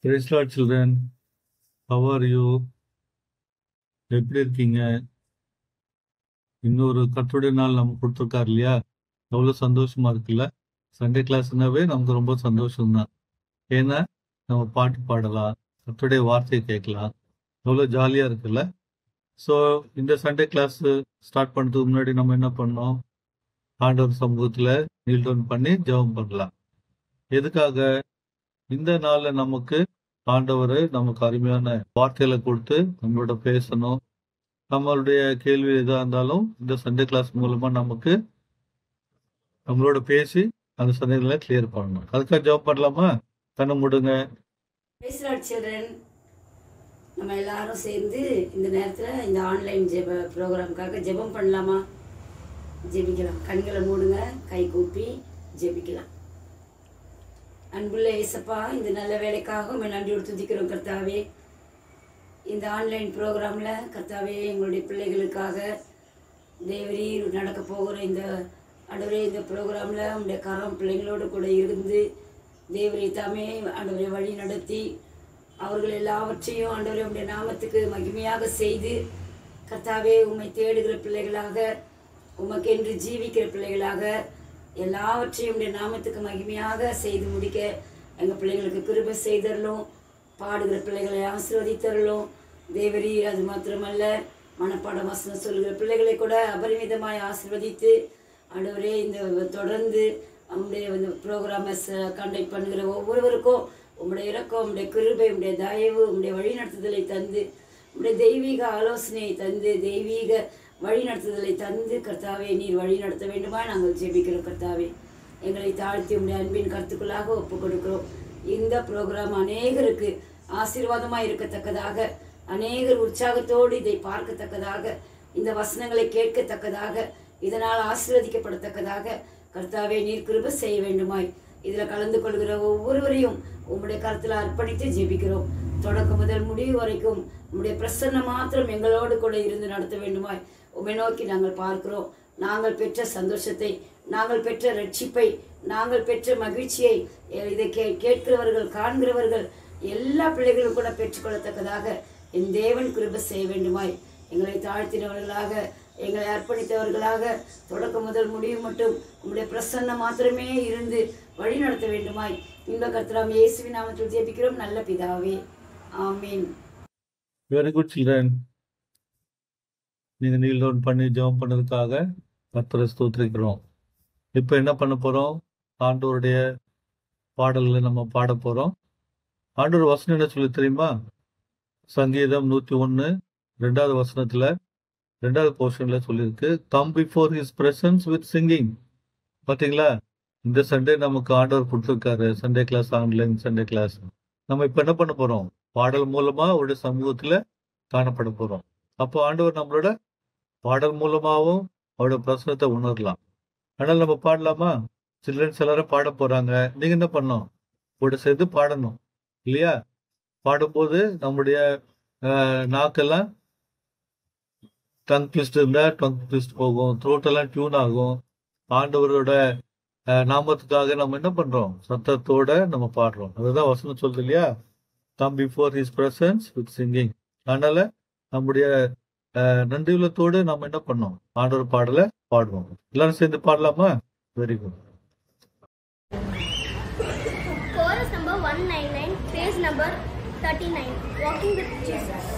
Praise Lord children. How are you? எப்படி இருக்கீங்க? இன்னொரு கர்த்தருடைய நாள் நமக்கு கொடுத்துருக்காரு இல்லையா? எவ்வளோ சந்தோஷமா இருக்குல்ல? சண்டே கிளாஸ்னாவே நமக்கு ரொம்ப சந்தோஷம் தான். ஏன்னா நம்ம பாட்டு பாடலாம், கர்த்தருடைய வார்த்தையை கேட்கலாம், எவ்வளோ ஜாலியா இருக்குல்ல? ஸோ இந்த சண்டே கிளாஸ் ஸ்டார்ட் பண்ணுறதுக்கு முன்னாடி நம்ம என்ன பண்ணோம்? ஆண்டவர் சமூகத்தில் நீல் டவுன் பண்ணி ஜெபம் பண்ணலாம். எதுக்காக? இந்த நாளில் நமக்கு ஆண்டவர் நமக்கு அருமையான வார்த்தைகளை கொடுத்து நம்மளோட பேசணும். நம்மளுடைய கேள்வி எதா இருந்தாலும் இந்த சண்டே கிளாஸ் மூலமா நமக்கு நம்மளோட பேசி அந்த சந்தேகங்களை கிளியர் பண்ணணும். அதுக்காக ஜெபம் பண்ணலாமா? கண்ணை மூடுங்க. Praise Lord children. நம்ம எல்லாரும் சேர்ந்து இந்த நேரத்தில் இந்த ஆன்லைன் ஜெப ப்ரோக்ராமுக்காக ஜெபம் பண்ணலாமா? ஜெபிக்கலாம். கண்களை மூடுங்க, கை கூப்பி ஜெபிக்கலாம். அன்புள்ள ஏசப்பா, இந்த நல்ல வேலைக்காக உண்மை நன்றியோடு துதிக்கிறோம் கர்த்தாவே. இந்த ஆன்லைன் ப்ரோக்ராமில் கர்த்தாவே எங்களுடைய பிள்ளைகளுக்காக தேவரீர் நடக்க போகிற இந்த ஆண்டவரே இந்த ப்ரோக்ராமில் உங்களுடைய கரம் பிள்ளைங்களோடு கூட இருந்து தேவரீ தாமே ஆண்டவரை வழி நடத்தி அவர்கள் எல்லாவற்றையும் ஆண்டவரே உங்களுடைய நாமத்துக்கு மகிமையாக செய்து கர்த்தாவே உம்மை தேடுகிற பிள்ளைகளாக, உமக்கென்று ஜீவிக்கிற பிள்ளைகளாக எல்லாவற்றையும் உடைய நாமத்துக்கு மகிமையாக செய்து முடிக்க எங்கள் பிள்ளைங்களுக்கு கிருபை செய்தரலும், பாடுகிற பிள்ளைகளை ஆசீர்வதித்தரலும் தேவரீ. அது மாத்திரமல்ல, மனப்பாட வசனம் சொல்கிற பிள்ளைகளை கூட அபரிமிதமாய் ஆசீர்வதித்து ஆண்டவரே இந்த தொடர்ந்து நம்முடைய ப்ரோக்ராமை கண்டக்ட் பண்ணுகிற ஒவ்வொருவருக்கும் உங்களுடைய இரக்கம், உங்களுடைய கிருபை, உங்களுடைய தயவு, உங்களுடைய வழிநடத்துதலை தந்து, உங்களுடைய தெய்வீக ஆலோசனையை தந்து, தெய்வீக வழிநடத்துதலை தந்து கர்த்தாவே நீர் வழி நடத்த வேண்டுமா நாங்கள் ஜெபிக்கிறோம் கர்த்தாவே. எங்களை தாழ்த்தி உங்களுடைய அன்பின் கருத்துக்குள்ளாக ஒப்புக் கொடுக்கிறோம். இந்த ப்ரோக்ராம் அநேகருக்கு ஆசீர்வாதமாக இருக்கத்தக்கதாக, அநேகர் உற்சாகத்தோடு இதை பார்க்கத்தக்கதாக, இந்த வசனங்களை கேட்கத்தக்கதாக, இதனால் ஆசீர்வதிக்கப்படத்தக்கதாக கர்த்தாவே நீர் கிருபை செய்ய வேண்டுமாய் இதில் கலந்து கொள்கிற ஒவ்வொருவரையும் உங்களுடைய கருத்தில் அர்ப்பணித்து ஜெபிக்கிறோம். தொடக்கம் முதல் முடிவு வரைக்கும் உங்களுடைய பிரசன்னம் மாத்திரம் எங்களோடு கூட இருந்து நடத்த வேண்டுமாய் உம்மை நோக்கி நாங்கள் பார்க்கிறோம். நாங்கள் பெற்ற சந்தோஷத்தை, நாங்கள் பெற்ற ரட்சிப்பை, நாங்கள் பெற்ற மகிழ்ச்சியை இதை கேட்கிறவர்கள், காண்கிறவர்கள் எல்லா பிள்ளைகளும் கூட பெற்றுக்கொள்ளத்தக்கதாக என் தேவன் கிருபை செய்ய வேண்டுமாய் எங்களை தாழ்த்தினவர்களாக, எங்களை அர்ப்பணித்தவர்களாக தொடக்கம் முதல் முடிவு மட்டும் உங்களுடைய பிரசன்னம் மாத்திரமே இருந்து வழி நடத்த வேண்டுமாய் இந்த கர்த்தராம் இயேசுவின் நாமத்தில் ஜெபிக்கிறோம் நல்ல பிதாவே, ஆமீன். Very good children. நீங்க நீல் டவுன் பண்ணி ஜெபம் பண்ணதுக்காக கர்த்தரை ஸ்தோத்திரிக்கிறோம். இப்போ என்ன பண்ண போறோம்? ஆண்டவருடைய பாடல்களை நம்ம பாட போறோம். ஆண்டவர் வசனம் என்ன சொல்லி தெரியுமா? சங்கீதம் 101 2வது வசனத்துல 2வது போர்ஷன்ல சொல்லியிருக்கு, come before his presence with singing. பார்த்தீங்களா? இந்த சண்டே நமக்கு ஆண்டவர் கொடுத்துருக்காரு Sunday class, online Sunday class. நம்ம இப்போ என்ன பண்ண போறோம்? பாடல் மூலமா அவருடைய சமூகத்துல காணப்பட போறோம். அப்போ ஆண்டவர் நம்மளோட பாடல் மூலமாகவும் அவரோட பிரசனத்தை உணரலாம். ஆனால் நம்ம பாடலாமா? சில்ட்ரன்ஸ் எல்லாரும் பாட போறாங்க. நீங்க என்ன பண்ணணும்? கூட சேர்ந்து பாடணும் இல்லையா? பாடும்போது நம்முடைய நாக்கெல்லாம் டங் ட்விஸ்ட் இருந்தா டங் ட்விஸ்ட் போகும், த்ரோட் எல்லாம் டியூன் ஆகும். ஆண்டவரோட நாமத்துக்காக நம்ம என்ன பண்றோம்? சத்தத்தோட நம்ம பாடுறோம். அதுதான் வசனம் சொல்லுது இல்லையா? Come before his presence with singing. அதனால நம்முடைய நன்றியுள்ளத்தோடு நம்ம என்ன பண்ணோம்? ஆண்டவர் பாடலை பாடுவோம். எல்லாரும் சேர்ந்து பாடலாமா? Very good. Chorus number 199, page number 39, Walking with Jesus.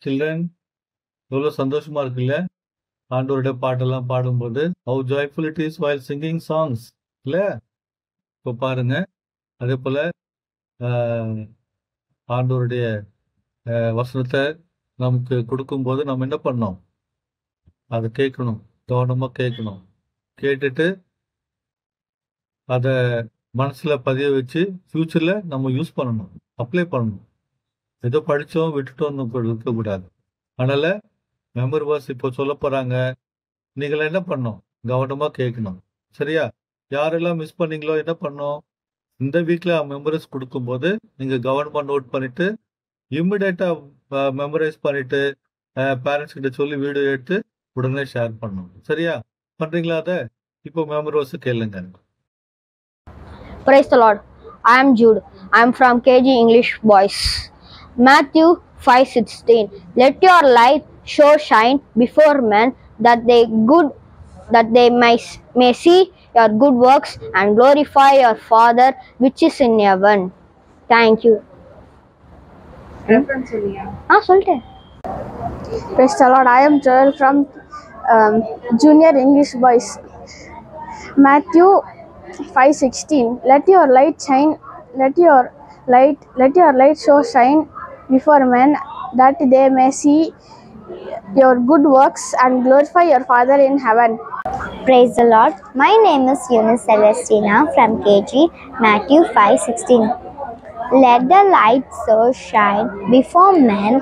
Children, எவ்வளவு சந்தோஷமா இருக்குல்ல ஆண்டவருடைய பாட்டெல்லாம் பாடும்போது. how joyful it is while singing songs இல்ல. இப்போ பாருங்க, அதே போல ஆஹ், ஆண்டவருடைய வசனத்தை நமக்கு கொடுக்கும்போது நம்ம என்ன பண்ணோம், அதை கேட்கணும், கவனமா கேட்கணும். கேட்டுட்டு அதை மனசுல பதிய வச்சு ஃபியூச்சர்ல நம்ம யூஸ் பண்ணணும், அப்ளை பண்ணணும். ஏதோ படிச்சோம் விட்டுட்டோம்னு இருக்கக்கூடாது. அதனால மெமரி வேர்ஸ் இப்போ சொல்ல போறாங்க, நீங்கள என்ன பண்ணணும், கவனமா கேட்கணும். சரியா? யாரெல்லாம் மிஸ் பண்ணீங்களோ என்ன பண்ணணும், இந்த வீக்ல மெமரிஸ் கொடுக்கும்போது நீங்க கவனமா நோட் பண்ணிட்டு இம்மிடியேட்டா மெமரைஸ் பண்ணிட்டு பேரண்ட்ஸ் கிட்ட சொல்லி வீடியோ எடுத்து உடனே ஷேர் பண்ணணும். சரியா? பண்றீங்களா அதை? இப்போ மெமரி வேர்ஸ் கேளுங்க. Praise the Lord. I am Jude. I am from KG English Boys. Matthew 5:16. Let your light show shine before men, that they may see your good works and glorify your Father which is in heaven. Thank you. Reference சொல்லியா? சொல்லிட்டேன். Praise the Lord. I am Joel from Junior English Boys. Matthew 5:16. Let your light shine. Let your light show shine before men, that they may see your good works and glorify your Father in heaven. Praise the Lord. My name is Eunice Celestina from KG, Matthew 5:16. Let the light so shine before men,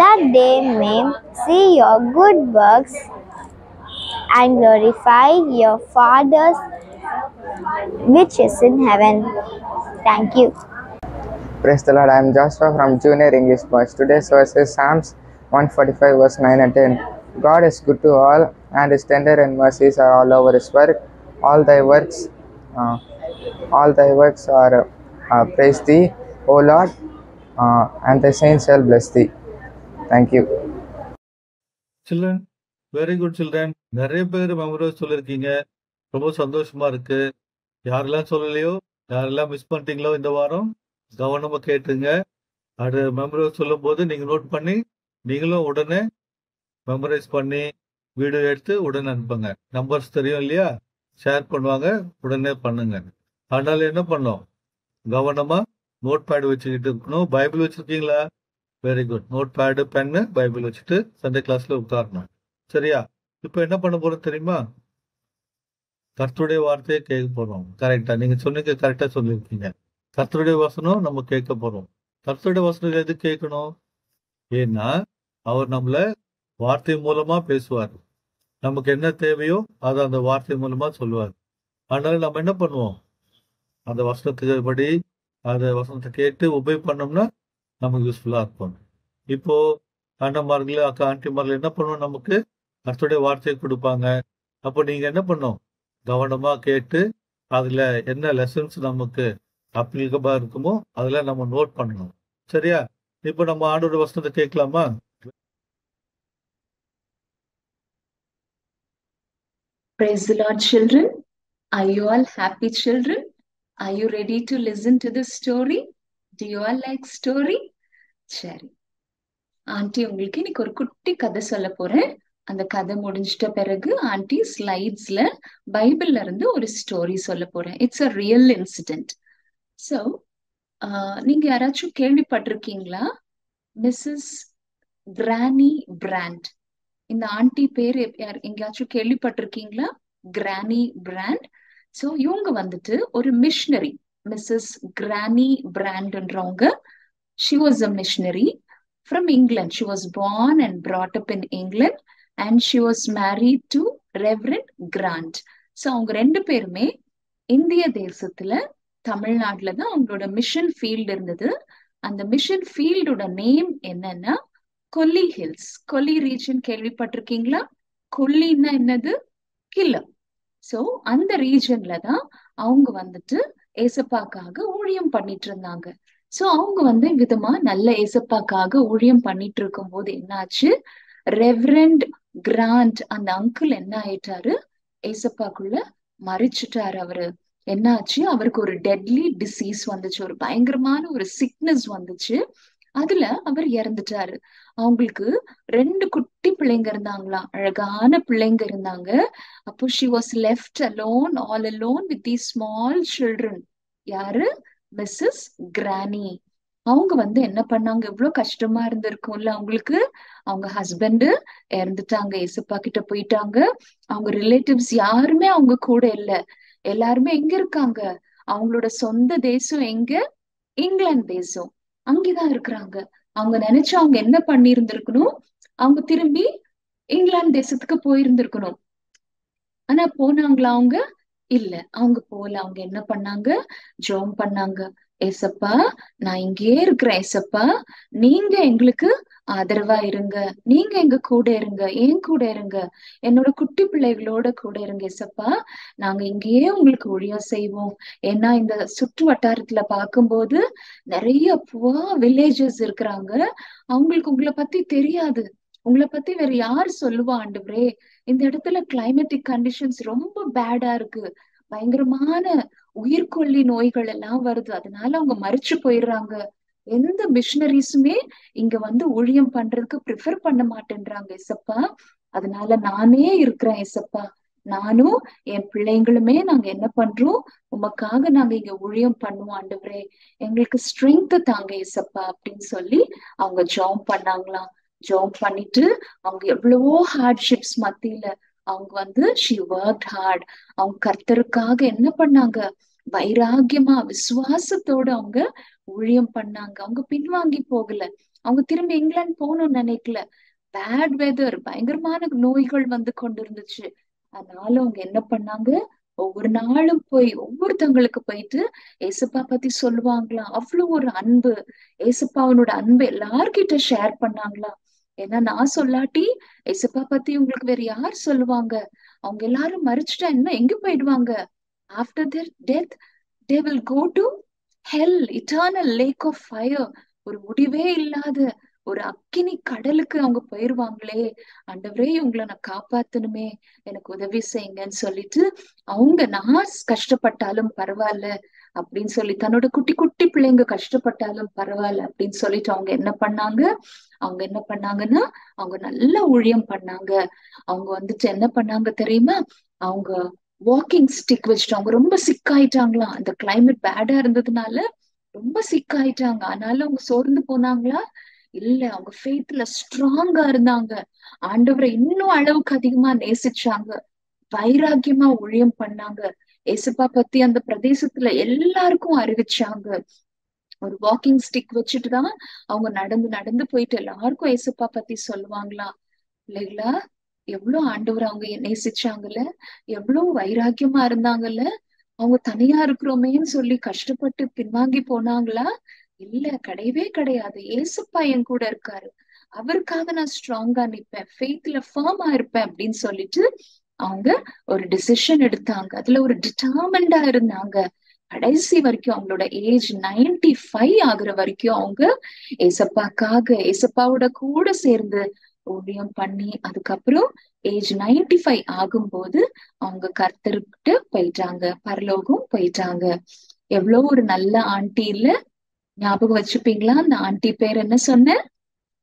that they may see your good works and glorify your Father which is in heaven. Thank you. Praise the Lord. I am Joshua from Junior English Boys. Today's verse is Psalms 145 verse 9 and 10. God is good to all, and His tender and mercies are all over His work. All thy works are praise Thee, O Lord, and Thy saints shall bless Thee. Thank you. Children, very good children. நிறைய பேர் memory verse சொல்லியிருக்கீங்க, ரொம்ப சந்தோஷமா இருக்கு. யாரெல்லாம் சொல்லலையோ, யாரெல்லாம் miss பண்ணிட்டீங்களோ இந்த வாரம் கவனமா கேட்டுங்க. அது மெமரி சொல்லும் போது நீங்க நோட் பண்ணி நீங்களும் உடனே மெமரைஸ் பண்ணி வீடியோ எடுத்து உடனே அனுப்புங்க. நம்பர்ஸ் தெரியும் இல்லையா, ஷேர் பண்ணுவாங்க, உடனே பண்ணுங்க. அதனால என்ன பண்ணோம், கவனமா நோட் பேட் வச்சுக்கிட்டு இருக்கணும். பைபிள் வச்சிருக்கீங்களா? Very good. Note pad, pen, Bible வச்சுட்டு சண்டே கிளாஸ்ல உட்காரணும். சரியா? இப்போ என்ன பண்ண போறோம் தெரியுமா, கர்த்தருடைய வார்த்தையை கேட்க போறோம். கரெக்டா நீங்க சொன்னீங்க, கரெக்டா சொல்லியிருக்கீங்க. கர்த்தருடைய வசனம் நம்ம கேட்க போறோம். கர்த்தருடைய வசனம் எது கேட்கணும், ஏன்னா அவர் நம்மள வார்த்தை மூலமா பேசுவார். நமக்கு என்ன தேவையோ அதை அந்த வார்த்தை மூலமா சொல்லுவார். அதனால நம்ம என்ன பண்ணுவோம், அந்த வசனத்துக்கு படி அந்த வசனத்தை கேட்டு உபயோக பண்ணோம்னா நமக்கு யூஸ்ஃபுல்லா இருக்கும். இப்போ அண்ணன்மார்கள், அக்கா, ஆண்டிமார்கள் என்ன பண்ணுவோம், நமக்கு கர்த்தருடைய வார்த்தையை கொடுப்பாங்க. அப்போ நீங்க என்ன பண்ணும், கவனமா கேட்டு அதுல என்ன லெசன்ஸ் நமக்கு அப்ளிகபா இருக்குமோ அதுல நம்ம நோட் பண்ணணும். சரியா? இப்போ நம்ம ஆண்டோட வசனத்தை கேட்கலாமா? Praise the Lord, children. Are you all happy, children? Are you ready to listen to the story? Do you all like story? சரி, ஆண்டி உங்களுக்கு இன்னைக்கு ஒரு குட்டி கதை சொல்ல போறேன். அந்த கதை முடிஞ்சிட்ட பிறகு ஆண்டி ஸ்லைட்ஸ்ல பைபிள்ல இருந்து ஒரு ஸ்டோரி சொல்ல போறேன். It's a real incident. So நீங்க யாராச்சும் கேள்விப்பட்டிருக்கீங்களா, மிஸ்ஸஸ் கிரானி பிராண்ட்? இந்த ஆண்டி பேர் எங்கேயாச்சும் கேள்விப்பட்டிருக்கீங்களா? Granny Brand. ஸோ இவங்க வந்துட்டு ஒரு மிஷனரி. மிஸ்ஸஸ் கிரானி பிராண்ட்ன்றவங்க, she was a missionary from England. She was born and brought up in England, and she was married to Reverend Grant. So அவங்க ரெண்டு பேருமே இந்திய தேசத்துல தமிழ்நாட்டுல தான் அவங்களோட மிஷன் ஃபீல்டு இருந்தது. அந்த மிஷன் ஃபீல்டோட நேம் என்னன்னா கொல்லி ஹில்ஸ். கொல்லி ரீஜன் கேள்விப்பட்டிருக்கீங்களா? கொல்லின்னா என்னது? கில்லம். சோ அந்த ரீஜன்ல தான் அவங்க வந்துட்டு ஏசப்பாக்காக ஊழியம் பண்ணிட்டு இருந்தாங்க. சோ அவங்க விதமா நல்ல ஏசப்பாக்காக ஊழியம் பண்ணிட்டு இருக்கும் போது என்னாச்சு, ரெவரண்ட் கிராண்ட் அந்த அங்கிள் என்ன ஆயிட்டாரு, ஏசப்பாக்குள்ள மறிச்சுட்டாரு. அவரு என்னாச்சு, அவருக்கு ஒரு டெட்லி டிசீஸ் வந்துச்சு, ஒரு பயங்கரமான ஒரு சிக்னஸ் வந்துச்சு. அதுல அவர் இறந்துட்டாரு. அவங்களுக்கு 2 குட்டி பிள்ளைங்க இருந்தாங்களாம், அழகான பிள்ளைங்க இருந்தாங்க. அப்போ she was left alone, all alone with these small children. யாரு? Mrs Granny. அவங்க என்ன பண்ணாங்க, எவ்வளவு கஷ்டமா இருந்திருக்கும்ல அவங்களுக்கு. அவங்க ஹஸ்பண்ட் இறந்துட்டாங்க, ஏசப்பா கிட்ட போயிட்டாங்க. அவங்க ரிலேட்டிவ்ஸ் யாருமே அவங்க கூட இல்ல. எல்லாருமே எங்க இருக்காங்க? அவங்களோட சொந்த தேசம் எங்க? இங்கிலாந்து தேசம். அங்கேதான் இருக்கிறாங்க. அவங்க நினைச்சு அவங்க என்ன பண்ணியிருந்திருக்கணும், அவங்க திரும்பி இங்கிலாந்து தேசத்துக்கு போயிருந்திருக்கணும். ஆனா போனாங்களா அவங்க? இல்ல, அவங்க போல. அவங்க என்ன பண்ணாங்க? ஜெபம் பண்ணாங்க. ஏசப்பா, நான் இங்கேயே இருக்கிறேன் ஏசப்பா, நீங்க எங்களுக்கு ஆதரவா இருங்க, நீங்க எங்க கூட இருங்க, ஏன் கூட இருங்க, என்னோட குட்டி பிள்ளைகளோட கூட இருங்க ஏசப்பா, நாங்க இங்கேயே உங்களுக்கு ஊழியம் செய்வோம். ஏன்னா இந்த சுற்று வட்டாரத்துல பார்க்கும்போது நிறைய புவா வில்லேஜஸ் இருக்கிறாங்க. அவங்களுக்கு உங்களை பத்தி தெரியாது. உங்களை பத்தி வேற யார் சொல்லுவா ஆண்டவரே? இந்த இடத்துல கிளைமேட்டிக் கண்டிஷன்ஸ் ரொம்ப பேடா இருக்கு, பயங்கரமான உயிர்கொல்லி நோய்கள் எல்லாம் வருது, அதனால அவங்க மரிச்சு போயிடுறாங்க. எந்த மிஷினரிஸுமே இங்க ஊழியம் பண்றதுக்கு ப்ரிஃபர் பண்ண மாட்டேன்றாங்க ஏசப்பா. அதனால நானே இருக்கிறேன் ஏசப்பா, நானும் என் பிள்ளைங்களுமே நாங்க என்ன பண்றோம், உமக்காக நாங்க இங்க ஊழியம் பண்ணுவோம் ஆண்டவரே, எங்களுக்கு ஸ்ட்ரென்த் தாங்க ஏசப்பா அப்படின்னு சொல்லி அவங்க ஜெபம் பண்ணாங்களாம். ஜெபம் பண்ணிட்டு அவங்க எவ்வளவோ ஹார்ட்ஷிப்ஸ் மத்தியில அவங்க she worked hard. அவங்க கர்த்தருக்காக என்ன பண்ணாங்க, வைராகியமா விசுவாசத்தோட அவங்க ஊழியம் பண்ணாங்க. அவங்க பின்வாங்கி போகல. அவங்க திரும்பி இங்கிலாந்து போகணும்னு நினைக்கல. பேட் வெதர், பயங்கரமான நோய்கள் கொண்டிருந்துச்சு. அதனால அவங்க என்ன பண்ணாங்க, ஒவ்வொரு நாளும் போய் ஒவ்வொருத்தவங்களுக்கு போயிட்டு ஏசப்பா பத்தி சொல்லுவாங்களாம். அவ்வளவு ஒரு அன்பு, ஏசப்பாவனோட அன்பு எல்லார்கிட்ட ஷேர் பண்ணாங்களாம். ஏன்னா நான் சொல்லாட்டி ஏசப்பா பத்தி உங்களுக்கு வேற யார் சொல்லுவாங்க? அவங்க எல்லாரும் மரிச்சுட்டா என்ன எங்க போயிடுவாங்க? After their death they will go to hell, eternal lake of fire. ஒரு முடிவே இல்லாத ஒரு அக்கினி கடலுக்கு அவங்க போயிருவாங்களே. ஆண்டவரே, இவங்களை நான் காப்பாத்தணுமே, எனக்கு உதவி செய்யுங்கன்னு சொல்லிட்டு அவங்க நான் கஷ்டப்பட்டாலும் பரவாயில்ல அப்படின்னு சொல்லி, தன்னோட குட்டி குட்டி பிள்ளைங்க கஷ்டப்பட்டாலும் பரவாயில்ல அப்படின்னு சொல்லிட்டு அவங்க என்ன பண்ணாங்கன்னா அவங்க நல்ல ஊழியம் பண்ணாங்க. அவங்க என்ன பண்ணாங்க தெரியுமா? அவங்க வாக்கிங் ஸ்டிக் வச்சுட்டு, அவங்க ரொம்ப சிக் ஆயிட்டாங்களாம். அந்த கிளைமேட் பேடா இருந்ததுனால ரொம்ப சிக் ஆயிட்டாங்க. ஆனாலும் அவங்க சோர்ந்து போனாங்களா? இல்ல, அவங்க ஃபெய்த்ல ஸ்ட்ராங்கா இருந்தாங்க. ஆண்டவரை இன்னும் அளவுக்கு அதிகமா நேசிச்சாங்க, வைராக்கியமா ஊழியம் பண்ணாங்க. ஏசப்பா பத்தி அந்த பிரதேசத்துல எல்லாருக்கும் அறிவிச்சாங்க. ஒரு வாக்கிங் ஸ்டிக் வச்சுட்டுதான் அவங்க நடந்து நடந்து போயிட்டு எல்லாருக்கும் ஏசப்பா பத்தி சொல்லுவாங்களாம். இல்லைங்களா? எவ்வளவு ஆண்டவர் அவங்க நேசிச்சாங்கல்ல, எவ்வளவு வைராக்கியமா இருந்தாங்கல்ல. அவங்க தனியா இருக்கிறோமேன்னு சொல்லி கஷ்டப்பட்டு பின்வாங்கி போனாங்களா? இல்ல, கிடையவே கிடையாது. ஏசப்பா என் கூட இருக்காரு, அவருக்காக நான் ஸ்ட்ராங்கா நிப்பேன், ஃபெய்த்ல ஃபர்மா இருப்பேன் அப்படின்னு சொல்லிட்டு அவங்க ஒரு டிசிஷன் எடுத்தாங்க. அதுல ஒரு டிட்டர்மெண்டா இருந்தாங்க. கடைசி வரைக்கும் அவங்களோட ஏஜ் 95 ஆகுற வரைக்கும் அவங்க ஏசப்பாக்காக ஏசப்பாவோட கூட சேர்ந்து ஊழியம் பண்ணி, அதுக்கப்புறம் ஏஜ் 95 ஆகும்போது அவங்க கர்த்தர்கிட்ட போயிட்டாங்க, பரலோகம் போயிட்டாங்க. எவ்வளவு ஒரு நல்ல ஆண்டி இல்ல? ஞாபகம் வச்சுப்பீங்களா? அந்த ஆண்டி பேர் என்ன சொன்ன?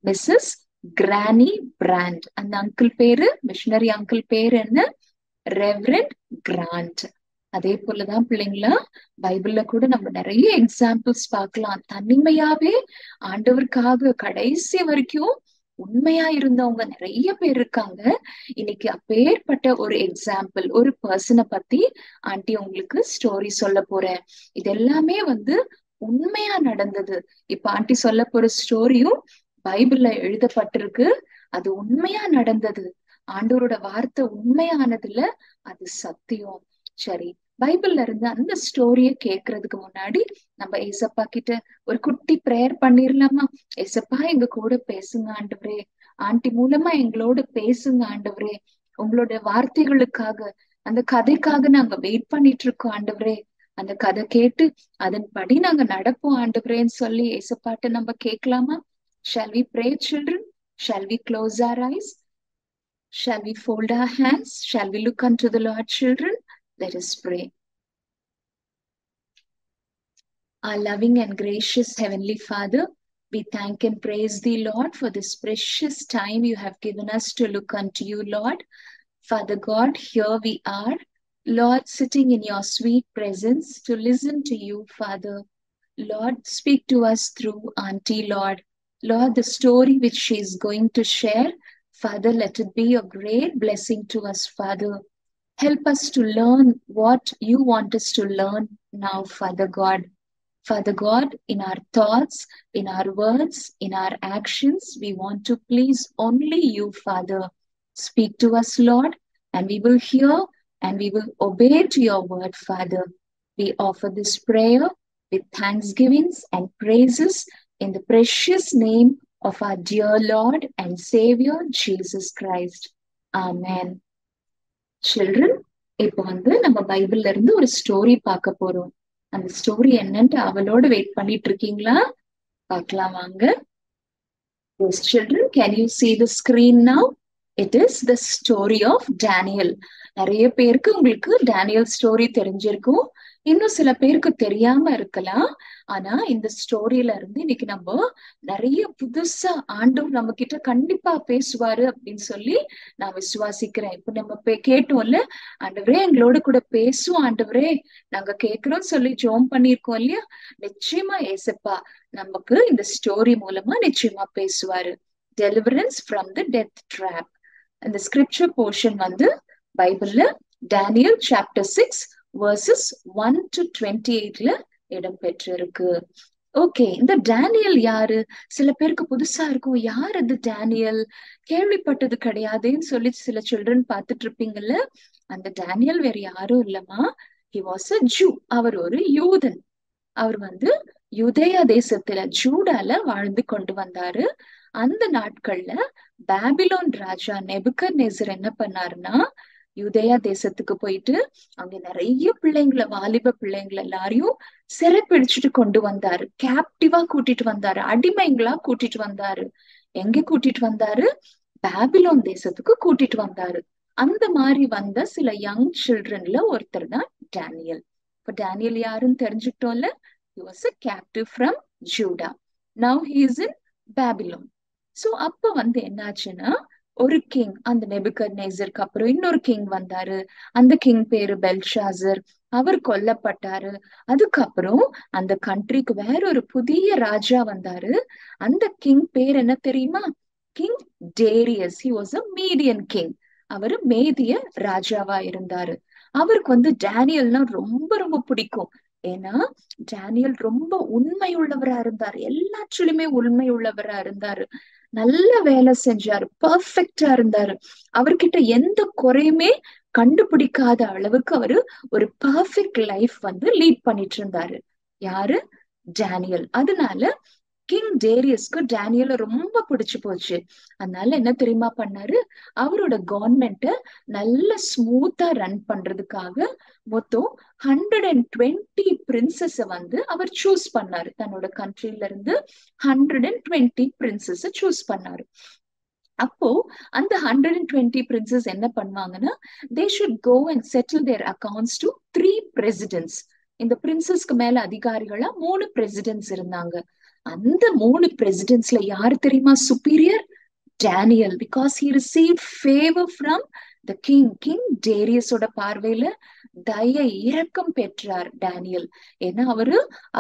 Mrs Granny Brand. அந்த அங்கிள் பேரு, மிஷனரி அங்கிள் பேர் என்ன? Reverend Grant. அதே போலதான் பிள்ளைங்களா, பைபிள்ல கூட நம்ம நிறைய எக்ஸாம்பிள்ஸ் பார்க்கலாம். தனிமையாவே ஆண்டவருக்காக கடைசி வரைக்கும் உண்மையா இருந்தவங்க நிறைய பேர் இருக்காங்க. இன்னைக்கு அப்பேற்பட்ட ஒரு எக்ஸாம்பிள், ஒரு பர்சனை பத்தி ஆண்டி உங்களுக்கு ஸ்டோரி சொல்ல போறேன். இது எல்லாமே உண்மையா நடந்தது. இப்ப ஆண்டி சொல்ல போற ஸ்டோரியும் பைபிள்ல எழுதப்பட்டிருக்கு. அது உண்மையா நடந்தது. ஆண்டவரோட வார்த்தை உண்மையானதுல அது சத்தியம். சரி, பைபிள்ல இருந்து அந்த ஸ்டோரிய கேக்குறதுக்கு முன்னாடி நம்ம ஏசப்பா கிட்ட ஒரு குட்டி பிரேயர் பண்ணிரலாமா? ஏசப்பா, எங்க கூட பேசுங்க ஆண்டவரே, ஆண்டி மூலமா எங்களோட பேசுங்க ஆண்டவரே. உங்களோட வார்த்தைகளுக்காக, அந்த கதைக்காக நாங்க வெயிட் பண்ணிட்டு இருக்கோம் ஆண்டவரே. அந்த கதை கேட்டு அதன்படி நாங்க நடப்போம் ஆண்டவரேன்னு சொல்லி ஏசப்பாட்ட நம்ம கேட்கலாமா? Shall we pray, children? Shall we close our eyes? Shall we fold our hands? Shall we look unto the Lord, children? Let us pray. Our loving and gracious Heavenly Father, We thank and praise thee, Lord, for this precious time you have given us to look unto you, Lord. Father God, here we are, Lord, sitting in your sweet presence to listen to you, Father. Lord, speak to us through Auntie, Lord. Lord, the story which she is going to share, Father, let it be a great blessing to us, Father. Help us to learn what you want us to learn now, Father God. Father God, in our thoughts, in our words, in our actions, we want to please only you, Father. Speak to us, Lord, and we will hear and we will obey to your word, Father. We offer this prayer with thanksgivings and praises in the precious name of our dear Lord and Savior, Jesus Christ. Amen. Children, இப்போ நம்ம பைபிள்ல இருந்து ஒரு story பார்க்க போறோம். அந்த story என்னன்ட்டு அவளோட வெயிட் பண்ணிட்டு இருக்கீங்களா? பார்க்கலாம் வாங்க. Yes, children, can you see the screen now? It is the story of Daniel. நிறைய பேருக்கு உங்களுக்கு டேனியல் ஸ்டோரி தெரிஞ்சிருக்கும். இன்னும் சில பேருக்கு தெரியாம இருக்கலாம். ஆனா இந்த ஸ்டோரியில இருந்து இன்னைக்கு நம்ம நிறைய புதுசா ஆண்டவர் நம்ம கிட்ட கண்டிப்பா பேசுவாரு அப்படின்னு சொல்லி நான் விசுவாசிக்கிறேன். இப்ப நம்ம கேட்டோம்ல, ஆண்டவரே எங்களோட கூட பேசும் ஆண்டவரே, நாங்க கேட்கிறோம் சொல்லி ஜோம் பண்ணிருக்கோம் இல்லையா? நிச்சயமா ஏசப்பா நமக்கு இந்த ஸ்டோரி மூலமா நிச்சயமா பேசுவாரு. Deliverance from the death drop. இந்த ஸ்கிரிப்சர் போர்ஷன் பைபிள்ல டேனியல் சாப்டர் 6 verses 1 to 28ல இடம் பெற்றிருக்கு. ஓகே, இந்த டேனியல் யாரு? சில பேருக்கு புதுசா இருக்கும், யார் அது டேனியல்? கேள்விப்பட்டது கிடையாதுன்னு சொல்லி சில சில்ட்ரன் பார்த்துட்டு இருப்பீங்கல்ல. அந்த டேனியல் வேற யாரும் இல்லம்மா, he was a Jew. அவர் ஒரு யூதன். அவர் யூதேயா தேசத்துல ஜூடால வாழ்ந்து கொண்டு வந்தாரு. அந்த நாட்கள்ல பாபிலோன் ராஜா நேபுகத்நேசர் என்ன பண்ணாருன்னா, யூதேயா தேசத்துக்கு போயிட்டு அங்க நிறைய பிள்ளைங்களை, வாலிப பிள்ளைங்களை எல்லாரையும் சிறை பிடிச்சிட்டு கொண்டு வந்தாரு. கேப்டிவா கூட்டிட்டு வந்தாரு, அடிமைங்களா கூட்டிட்டு வந்தாரு. எங்க கூட்டிட்டு வந்தாரு? பாபிலோன் தேசத்துக்கு கூட்டிட்டு வந்தாரு. அந்த மாதிரி வந்த சில யங் சில்ட்ரன்ல ஒருத்தர் தான் டேனியல். இப்ப டேனியல் யாருன்னு தெரிஞ்சுக்கிட்டோம்ல. He was a captive from Judah. Now he is in Babylon. So அப்ப என்னாச்சுன்னா, ஒரு கிங், அந்த நேபுகத்நேசருக்கு அப்புறம் இன்னொரு கிங் வந்தாரு. அந்த கிங் பேரு பெல்ஷாசர். அவர் கொல்லப்பட்டாரு. அதுக்கப்புறம் அந்த கண்ட்ரிக்கு வேற ஒரு புதிய ராஜா வந்தாரு. அந்த கிங் பேர் என்ன தெரியுமா? King Darius. He was a Median king. அவரு மேதிய ராஜாவா இருந்தாரு. அவருக்கு டேனியல்னா ரொம்ப ரொம்ப பிடிக்கும். ஏன்னா டேனியல் ரொம்ப உண்மை உள்ளவரா இருந்தாரு, எல்லாற்றிலுமே உண்மை உள்ளவரா இருந்தாரு, நல்ல வேலை செஞ்சாரு, பர்ஃபெக்டா இருந்தாரு. அவர்கிட்ட எந்த குறையுமே கண்டுபிடிக்காத அளவுக்கு அவரு ஒரு பர்ஃபெக்ட் லைஃப் லீட் பண்ணிட்டு இருந்தாரு. யாரு? டேனியல். அதனால கிங் டேரியஸ்க்கு டேனியல ரொம்ப பிடிச்சு போச்சு. அதனால என்ன தெரியுமா பண்ணாரு? அவரோட கவர்மெண்ட்ட நல்ல ஸ்மூத்தா ரன் பண்றதுக்காக மொத்தம் 120 பிரின்சஸ அவர் சூஸ் பண்ணாரு. தன்னோட கண்ட்ரில இருந்து 120 பிரின்சஸ சூஸ் பண்ணாரு. அப்போ அந்த 120 பிரின்சஸ் என்ன பண்ணுவாங்கன்னா, they should go and settle their accounts to 3 presidents. இந்த பிரின்சஸ்க்கு மேல அதிகாரிகளா 3 பிரசிடென்ட்ஸ் இருந்தாங்க. அந்த 3 பிரசிடென்ட்ஸ்ல யாரு தெரியுமா superior? Daniel. Because he received favor from the king. King டேரியஸோட பார்வையில தயை இரக்கம் பெற்றார் டேனியல். ஏன்னா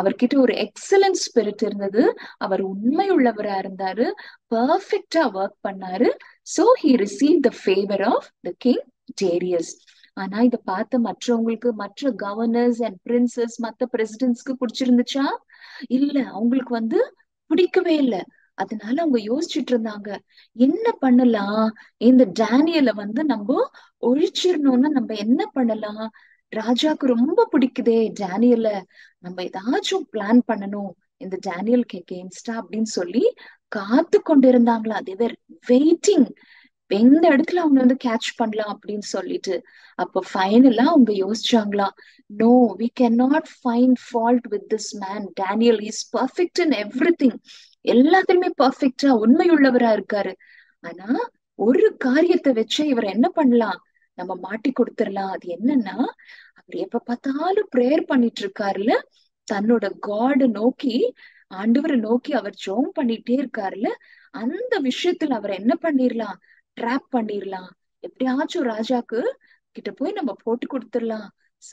அவர்கிட்ட ஒரு எக்ஸலன்ட் ஸ்பிரிட் இருந்தது, அவர் உண்மை உள்ளவரா இருந்தாரு, பர்ஃபெக்டா ஒர்க் பண்ணாரு. So he received the favor of the king Darius. ஆனா இத பார்த்த மற்றவங்களுக்கு, மற்ற கவர்னர்ஸ் அண்ட் பிரின்சஸ், மத்த பிரசிடென்ட்ஸ்க்கு பிடிச்சிருந்துச்சா? இல்ல, அவங்களுக்கு பிடிக்கவே இல்ல. அதனால அவங்க யோசிச்சுட்டு இருந்தாங்க, என்ன பண்ணலாம், இந்த டேனியலை நம்ம ஒழிச்சிடணும்னா நம்ம என்ன பண்ணலாம்? ராஜாக்கு ரொம்ப பிடிக்குதே டேனியல, நம்ம ஏதாச்சும் பிளான் பண்ணணும் இந்த டேனியலுக்கு எகெயின்ஸ்டா அப்படின்னு சொல்லி காத்து கொண்டு இருந்தாங்களா. தேவர் வெயிட்டிங், எந்த இடத்துல அவங்க கேட்ச் பண்ணலாம் அப்படின்னு சொல்லிட்டு. அப்ப ஃபைனலா அவங்க யோசிச்சாங்களாம், no, we cannot find fault with this man. Daniel is perfect in everything. எல்லாத்துலயுமே பர்ஃபெக்டா உண்மையுள்ளவரா இருக்காரு. ஆனா ஒரு காரியத்தை வச்சு இவர் என்ன பண்ணலாம், நம்ம மாட்டி கொடுத்துடலாம். அது என்னன்னா, அவர் எப்ப பார்த்தாலும் பிரேயர் பண்ணிட்டு இருக்காருல்ல, தன்னோட காட நோக்கி ஆண்டவரை நோக்கி அவர் ஜெபம் பண்ணிட்டே இருக்காருல்ல, அந்த விஷயத்துல அவர் என்ன பண்ணிரலாம், ட்ராப் பண்ணிரலாம். எப்படியாச்சும் ராஜாக்கு கிட்ட போய் நம்ம போட்டு கொடுத்துடலாம்,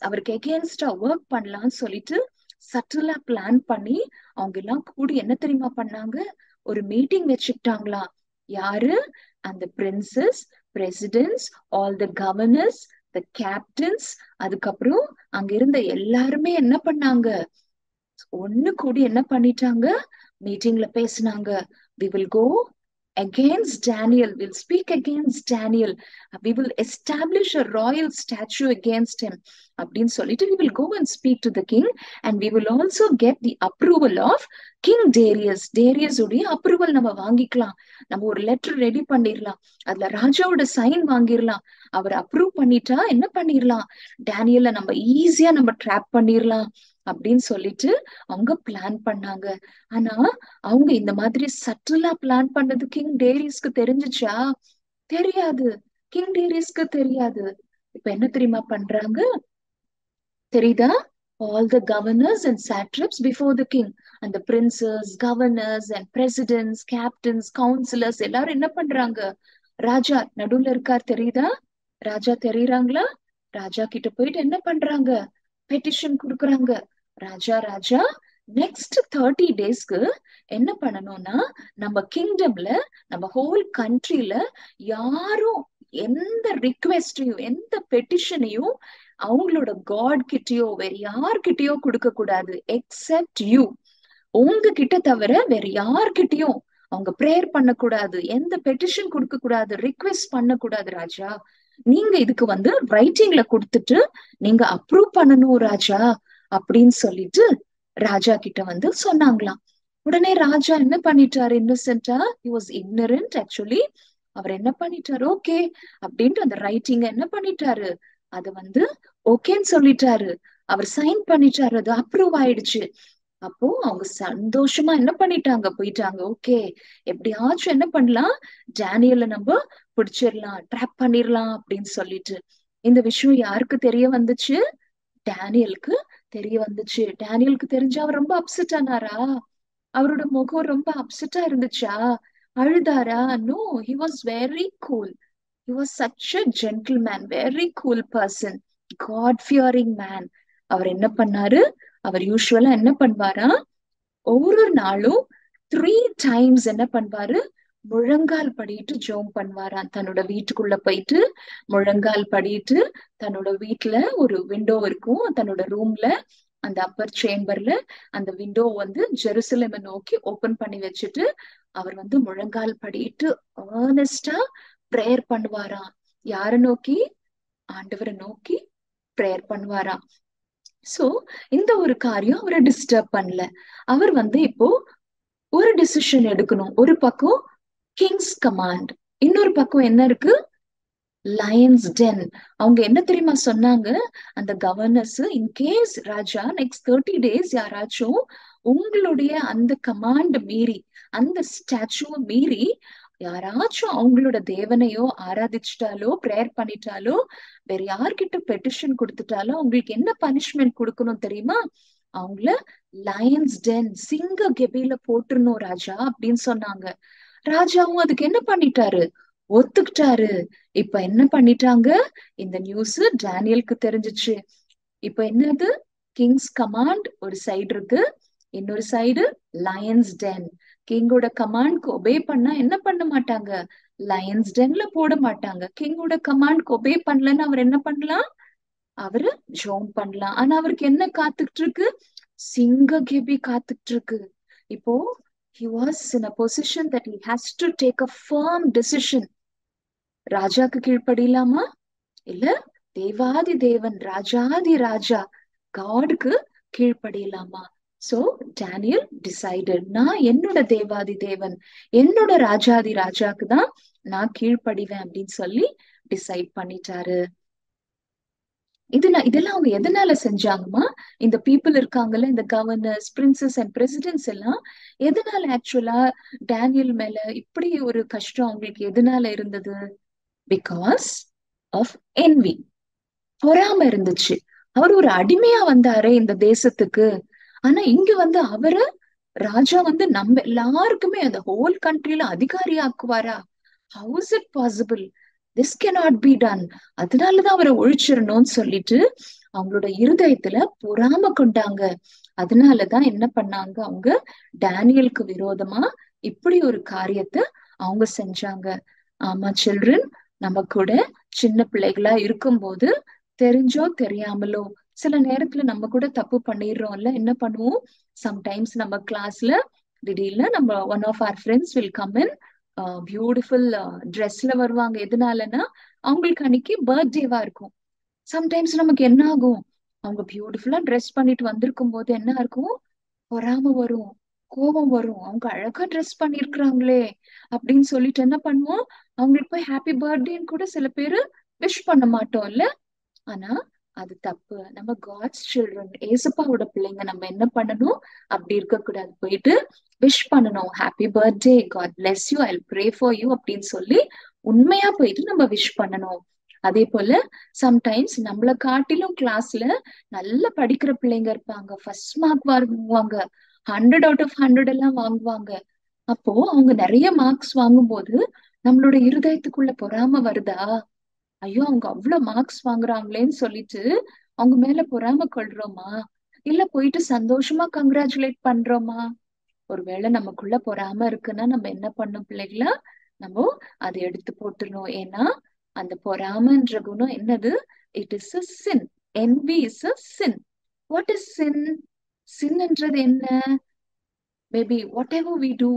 அவருக்கு எகேன்ஸ்டா ஒர்க் பண்ணலாம்னு சொல்லிட்டு சட்டிலா பிளான் பண்ணி அவங்க எல்லாம் கூடி என்ன தெரியுமா பண்ணாங்க, ஒரு மீட்டிங் வச்சுக்கிட்டாங்களா. யாரு? அந்த princess, president's, all the governors, the captains, அதுக்கப்புறம் அங்க இருந்த எல்லாருமே என்ன பண்ணாங்க, ஒண்ணு கூடி என்ன பண்ணிட்டாங்க, மீட்டிங்ல பேசினாங்க. we will go against Daniel, we'll speak against Daniel, we will establish a royal statue against him அப்படின்னு சொல்லிட்டு we will go and speak to the king and we will also get the approval of King Darius. Darius உடைய approval நம்ம வாங்கிக்கலாம், நம்ம ஒரு letter ready பண்ணிடலாம், அதுல ராஜாவோட சைன் வாங்கிடலாம். அவர் அப்ரூவ் பண்ணிட்டா என்ன பண்ணிடலாம், டேனியலை நம்ம ஈஸியா நம்ம ட்ராப் பண்ணிடலாம் அப்படின்னு சொல்லிட்டு அவங்க பிளான் பண்ணாங்க. ஆனா அவங்க இந்த மாதிரி சட்டிலா பிளான் பண்ணது கிங் டேரியஸ்க்கு தெரிஞ்சுச்சா? தெரியாது, கிங் டேரியஸ்க்கு தெரியாது. இப்ப என்ன தெரியுமா பண்றாங்க தெரியுதா? all the governors and satraps before the king, and the princes, governors and presidents, captains, counselors எல்லாரும் என்ன பண்றாங்க, ராஜா நடுவுல இருக்கார் தெரியுதா, ராஜா தெரியுறாங்களா, ராஜா கிட்ட போயிட்டு என்ன பண்றாங்க, பெட்டிஷன் கொடுக்குறாங்க. ராஜா நெக்ஸ்ட் 30 டேஸ்க்கு என்ன பண்ணணும்னா, நம்ம கிங்டம்ல, நம்ம ஹோல் கண்ட்ரில யாரும் எந்த ரிக்வெஸ்டையும் எந்த பெட்டிஷனையும் அவங்களோட காட் கிட்டயோ வேற யார்கிட்டயோ கொடுக்க கூடாது, எக்ஸெப்ட் யூ. உங்ககிட்ட தவிர வேற யார்கிட்டயும் அவங்க ப்ரேயர் பண்ணக்கூடாது, எந்த பெட்டிஷன் கொடுக்க கூடாது, ரிக்வெஸ்ட் பண்ணக்கூடாது ராஜா. நீங்க இதுக்கு ரைட்டிங்ல கொடுத்துட்டு நீங்க அப்ரூவ் பண்ணணும் ராஜா அப்படின்னு சொல்லிட்டு ராஜா கிட்ட சொன்னாங்களாம். உடனே ராஜா என்ன பண்ணிட்டாரு, இன்னசென்டா, he was ignorant actually. அவர் என்ன பண்ணிட்டாரு, ஓகே அப்படின்ட்டு அந்த ரைட்டிங்க என்ன பண்ணிட்டாரு, அது ஓகேன்னு சொல்லிட்டாரு, அவர் சைன் பண்ணிட்டாரு, அது அப்ரூவ் ஆயிடுச்சு. அப்போ அவங்க சந்தோஷமா என்ன பண்ணிட்டாங்க, போயிட்டாங்க. ஓகே, எப்படியாச்சும் என்ன பண்ணலாம், டேனியலை நம்ம பிடிச்சிடலாம், ட்ராப் பண்ணிடலாம் அப்படின்னு சொல்லிட்டு. இந்த விஷயம் யாருக்கு தெரிய வந்துச்சு, டேனியலுக்கு தெரிய வந்துச்சு. டேனியலுக்கு தெரிஞ்சு அவர் ரொம்ப அப்செட் ஆனாரா, அவரோட முகம் ரொம்ப அப்செட்டா இருந்துச்சா, அழுதாரா? No, he was very cool. He was such a gentleman, very cool person, God fearing man. அவர் என்ன பண்ணாரு, அவர் யூசுவலா என்ன பண்ணுவாரா, ஒவ்வொரு நாளும் 3 times என்ன பண்ணுவாரு, முழங்கால் படிட்டு ஜெபம் பண்ணுவாராம். தன்னோட வீட்டுக்குள்ள போயிட்டு முழங்கால் படிட்டு, தன்னோட வீட்டுல ஒரு விண்டோ இருக்கும், தன்னோட ரூம்ல அந்த அப்பர் சேம்பர்ல அந்த விண்டோ ஜெருசலேமை நோக்கி ஓபன் பண்ணி வச்சுட்டு அவர் முழங்கால் படிட்டு ஏர்னஸ்டா பிரேயர் பண்ணுவாராம். யார நோக்கி, ஆண்டவரை நோக்கி பிரேயர் பண்ணுவாராம். சோ இந்த ஒரு காரியம் அவரை டிஸ்டர்ப் பண்ணல. அவர் இப்போ ஒரு டிசிஷன் எடுக்கணும். ஒரு பக்கம் கிங்ஸ் கமாண்ட், இன்னொரு பக்கம் என்ன இருக்கு, லயன்ஸ் டென். அவங்க என்ன தெரியுமா சொன்னாங்க, அந்த கவர்னர்ஸ், இன்கேஸ் ராஜா நெக்ஸ்ட் 30 days யாராச்சும் உங்களுடைய அந்த கமாண்ட் மீறி, அந்த ஸ்டாச்சுவை மீறி யாராச்சும் அவங்களோட தேவனையோ ஆராதிச்சுட்டாலோ பிரேயர் பண்ணிட்டாலோ வேற யார்கிட்ட பெட்டிஷன் கொடுத்துட்டாலோ அவங்களுக்கு என்ன பனிஷ்மெண்ட் கொடுக்கணும் தெரியுமா, அவங்கள லயன்ஸ் டென், சிங்க கெபில போட்டுருணும் ராஜா அப்படின்னு சொன்னாங்க. ராஜாவும் அதுக்கு என்ன பண்ணிட்டாரு, ஒத்துக்கிட்டாரு. இப்ப என்ன பண்ணிட்டாங்க, இந்த நியூஸ் டேனியலுக்கு தெரிஞ்சிச்சு. இப்ப என்னது, கிங்ஸ் கமாண்ட் ஒரு சைடு இருக்கு, இன்னொரு சைடு லயன்ஸ் டென். கிங்கோட கமாண்ட்க்கு ஒபே பண்ணா என்ன பண்ண மாட்டாங்க, லயன்ஸ் டென்ல போட மாட்டாங்க. கிங்கோட கமாண்ட்க்கு ஒபே பண்ணலன்னு அவர் என்ன பண்ணலாம், அவரு ஜோம் பண்ணலாம். ஆனா அவருக்கு என்ன காத்துக்கிட்டு இருக்கு, சிங்க கெபி காத்துக்கிட்டு இருக்கு. இப்போ he was in a position that he has to take a firm decision. ராஜாக்கு கீழ்ப்படியலாமா, இல்ல தேவாதி தேவன் ராஜாதி ராஜா காடுக்கு கீழ்ப்படியலாமா? சோ டேனியல் டிசைடட், நான் என்னோட தேவாதி தேவன், என்னோட ராஜாதி ராஜாக்கு தான் நான் கீழ்ப்படிவேன் அப்படின்னு சொல்லி டிசைட் பண்ணிட்டாரு. இதெல்லாம் அவங்க எதனால செஞ்சாங்கம்மா, இந்த பீப்புள் இருக்காங்கல்ல, இந்த கவர்னர்ஸ், பிரின்சஸ் அண்ட் பிரசிடென்ட்ஸ் எல்லாம் எதனால ஆக்சுவலா டேனியல் மேல இப்படி ஒரு கஷ்டம் அவங்களுக்கு எதனால இருந்தது, பிகாஸ் ஆஃப் envy, பொறாம இருந்துச்சு. அவர் ஒரு அடிமையா வந்தாரே இந்த தேசத்துக்கு, ஆனா இங்க அவரை ராஜா வந்து நம்ம எல்லாருக்குமே அந்த ஹோல் கண்ட்ரில அதிகாரி ஆக்குவாரா? How is it possible? This cannot be done. அதனாலதான் அவரை ஒழிச்சிடணும்னு சொல்லிட்டு அவங்களோட இருதயத்துல பொறாம கொண்டாங்க. அதனாலதான் என்ன பண்ணாங்க, அவங்க டேனியலுக்கு விரோதமா இப்படி ஒரு காரியத்தை அவங்க செஞ்சாங்க. ஆமா சில்ட்ரன், நம்ம கூட சின்ன பிள்ளைகளா இருக்கும்போது தெரிஞ்சோ தெரியாமலோ சில நேரத்துல நம்ம கூட தப்பு பண்ணிடுறோம்ல. என்ன பண்ணுவோம், சம்டைம்ஸ் நம்ம கிளாஸ்ல திடீர்னு நம்ம one of our friends will come in beautiful ட்ரெஸ்ல வருவாங்க. எதனாலன்னா அவங்களுக்கு அன்னைக்கு பர்த்டேவா இருக்கும். சம்டைம்ஸ் நமக்கு என்ன ஆகும், அவங்க பியூட்டிஃபுல்லா ட்ரெஸ் பண்ணிட்டு வந்திருக்கும் போது என்ன இருக்கும், பொறாம வரும், கோபம் வரும். அவங்க அழகா ட்ரெஸ் பண்ணிருக்கிறாங்களே அப்படின்னு சொல்லிட்டு என்ன பண்ணுவோம், அவங்களுக்கு போய் ஹாப்பி பர்த்டேன்னு கூட சில பேரு விஷ் பண்ண மாட்டோம்ல. ஆனா அது தப்பு. நம்ம காட்ஸ் சில்ட்ரன், ஏசப்பாவோட பிள்ளைங்க, நம்ம என்ன பண்ணணும், அப்படி இருக்க கூடாது. போயிட்டு விஷ் பண்ணணும், happy birthday, God bless you, I pray for you அப்படின்னு சொல்லி உண்மையா போயிட்டு நம்ம விஷ் பண்ணணும். அதே போல சம்டைம்ஸ் நம்மள காட்டிலும் கிளாஸ்ல நல்ல படிக்கிற பிள்ளைங்க இருப்பாங்க, ஃபர்ஸ்ட் மார்க் வாங்குவாங்க, 100 out of 100 எல்லாம் வாங்குவாங்க. அப்போ அவங்க நிறைய மார்க்ஸ் வாங்கும்போது நம்மளோட இருதயத்துக்குள்ள பொறாம வருதா? ஐயோ அவங்க அவ்வளவு மார்க்ஸ் வாங்குறாங்களேன்னு சொல்லிட்டு அவங்க மேல பொறாம கொள்றோமா? இல்ல போயிட்டு சந்தோஷமா கங்க்ராச்சுலேட் பண்றோமா? ஒருவேளை நமக்குள்ள பொறாம இருக்குன்னா நம்ம என்ன பண்ணோம் பிள்ளைகளா, நம்ம அதை எடுத்து போட்டுருணும். ஏன்னா அந்த பொறாமன்ற குணம் என்னது, it is a sin. envy is a sin. What is sin? சின்ன்றது என்ன? Maybe whatever we do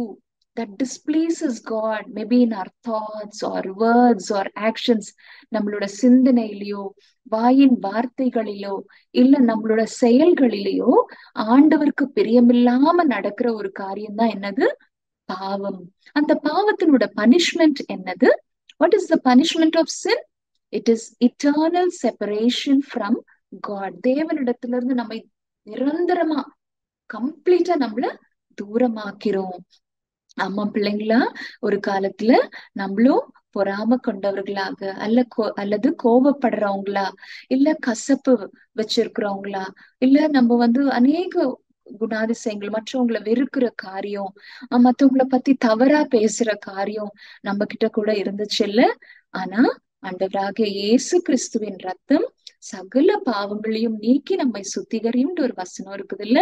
that displeases God, maybe in our thoughts or words or actions, நம்மளோட சிந்தனையிலயோ வாயின் வார்த்தைகளிலோ இல்ல நம்மளோட செயல்களிலேயோ ஆண்டவருக்கு பிரியமில்லாம நடக்கிற ஒரு காரியம் தான் என்னது, பாவம். அந்த பாவத்தினோட பனிஷ்மெண்ட் என்னது? What is the punishment of sin? It is eternal separation from God. தேவனிடத்துல இருந்து நம்மை நிரந்தரமா கம்ப்ளீட்டா நம்மள தூரமாக்கிறோம். ஆமா பிள்ளைங்களா, ஒரு காலத்துல நம்மளும் பொறாம கொண்டவர்களாக அல்லது கோபப்படுறவங்களா இல்ல கசப்பு வச்சிருக்கிறவங்களா இல்ல நம்ம வந்து அநேக குணாதிசயங்கள், மற்றவங்களை வெறுக்கிற காரியம், மத்தவங்களை பத்தி தவறா பேசுற காரியம் நம்ம கிட்ட கூட இருந்துச்சு இல்ல. ஆனா ஆண்டவராகிய இயேசு கிறிஸ்துவின் ரத்தம் சகல பாவங்களையும் நீக்கி நம்மை சுத்திகரின்ற ஒரு வசனம் இருக்குது இல்ல.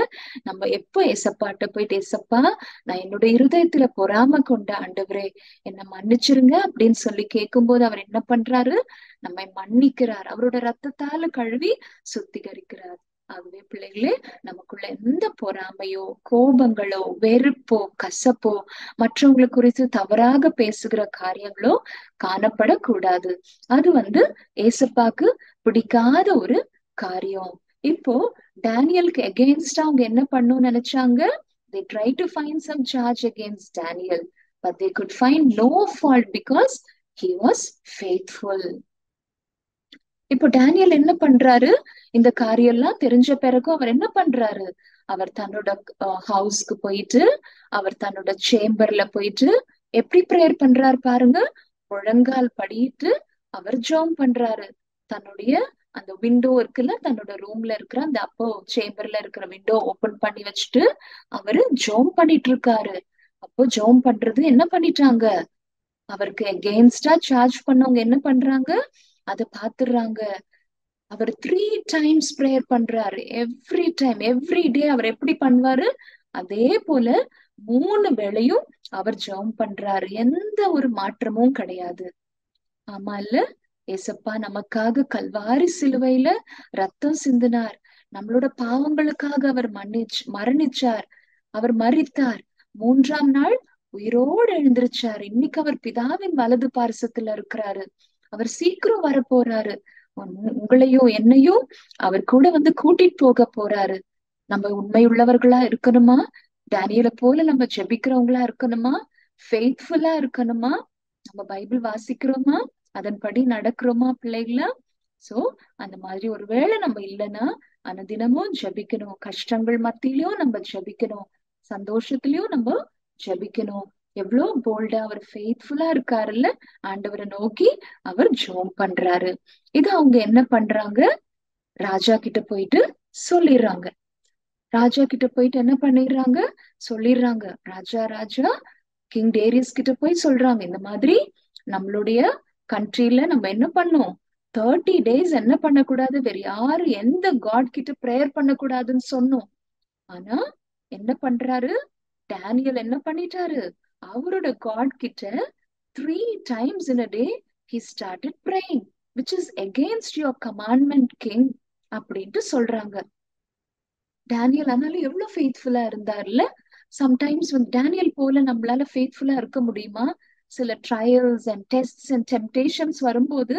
நம்ம எப்ப ஏசப்பாட்ட போயிட்டு, ஏசப்பா நான் என்னோட இருதயத்துல பொறாம கொண்ட ஆண்டவரே என்ன மன்னிச்சிருங்க அப்படின்னு சொல்லி கேட்கும்போது அவர் என்ன பண்றாரு, நம்மை மன்னிக்கிறார், அவரோட ரத்தத்தால கழுவி சுத்திகரிக்கிறார். ஆகவே பிள்ளைகளே, நமக்குள்ள எந்த பொறாமையோ கோபங்களோ வெறுப்போ கசப்போ மற்றவங்களை குறித்து தவறாக பேசுகிற காரியங்களோ காணப்படக்கூடாது. அது வந்து ஏசப்பாக்கு பிடிக்காத ஒரு காரியம். இப்போ டேனியலுக்கு எகெயின்ஸ்டா அவங்க என்ன பண்ணணும்னு நினைச்சாங்க, they tried to find some charge against Daniel, but they could find no fault because he was faithful. இப்போ டேனியல் என்ன பண்றாரு, இந்த காரியம் எல்லாம் தெரிஞ்ச பிறகு அவர் என்ன பண்றாரு, அவர் தன்னோட ஹவுஸ்க்கு போயிட்டு அவர் தன்னோட சேம்பர்ல போயிட்டு எப்படி பிரேயர் பண்றாரு பாருங்க. முழங்கால் படிட்டு அவர் ஜெபம் பண்றாரு. தன்னுடைய அந்த விண்டோ இருக்குல்ல, தன்னோட ரூம்ல இருக்கிற அந்த அப்போ சேம்பர்ல இருக்கிற விண்டோ ஓபன் பண்ணி வச்சுட்டு அவரு ஜெபம் பண்ணிட்டு இருக்காரு. அப்போ ஜெபம் பண்றது என்ன பண்ணிட்டாங்க, அவருக்கு எகெயின்ஸ்டா சார்ஜ் பண்ணவங்க என்ன பண்றாங்க, அதை பாத்துடுறாங்க. அவர் 3 times பிரேயர் பண்றாரு. எவ்ரி டைம் எவ்ரி டே அவர் எப்படி பண்ணுவாரு, அதே போல 3 வேளையும் அவர் ஜெபம் பண்றாரு. எந்த ஒரு மாற்றமும் கிடையாது. ஆமா இல்ல, ஏசப்பா நமக்காக கல்வாரி சிலுவையில ரத்தம் சிந்தினார், நம்மளோட பாவங்களுக்காக அவர் மரணிச்சார், அவர் மரித்தார், 3ஆம் நாள் உயிரோடு எழுந்திருச்சார். இன்னைக்கு அவர் பிதாவின் வலது பார்சத்துல இருக்கிறாரு. அவர் சீக்கிரம் வர போறாரு. உங்களையும் என்னையும் அவர் கூட வந்து கூட்டிட்டு போக போறாரு. நம்ம உண்மையுள்ளவர்களா இருக்கணுமா, டேனியலை போல நம்ம ஜெபிக்கிறவங்களா இருக்கணுமா, ஃபெய்த்ஃபுல்லா இருக்கணுமா, நம்ம பைபிள் வாசிக்கிறோமா, அதன்படி நடக்கிறோமா பிள்ளைகளா? சோ அந்த மாதிரி ஒருவேளை நம்ம இல்லைன்னா அனுதினமும் ஜெபிக்கணும். கஷ்டங்கள் மத்தியிலயும் நம்ம ஜெபிக்கணும், சந்தோஷத்திலயும் நம்ம ஜெபிக்கணும். எவ்வளவு போல்டா அவர் ஃபெய்த்ஃபுல்லா இருக்காருல்ல, ஆண்டவரை நோக்கி அவர் ஜெபம் பண்றாரு. இது அவங்க என்ன பண்றாங்க, ராஜா கிட்ட போயிட்டு சொல்லிடுறாங்க. ராஜா கிட்ட போயிட்டு என்ன பண்ணிடுறாங்க, சொல்லிடுறாங்க. ராஜா கிங் டேரியஸ் கிட்ட போய் சொல்றாங்க, இந்த மாதிரி நம்மளுடைய கண்ட்ரில நம்ம என்ன பண்ணோம், 30 days என்ன பண்ணக்கூடாது, வேற யாரு எந்த காட் கிட்ட ப்ரேயர் பண்ணக்கூடாதுன்னு சொன்னோம். ஆனா என்ன பண்றாரு டேனியல், என்ன பண்ணிட்டாரு, அவரோட காட் கிட்ட 3 times in a day he started praying, which is against your commandment king அப்படின்ட்டு சொல்றாங்க. டேனியல் அதனால எவ்வளவு ஃபெய்த்ஃபுல்லா இருந்தார்ல. சம்டைம்ஸ் வந்து டேனியல் போல நம்மளால ஃபெய்த்ஃபுல்லா இருக்க முடியுமா? சில trials and tests and temptations வரும்போது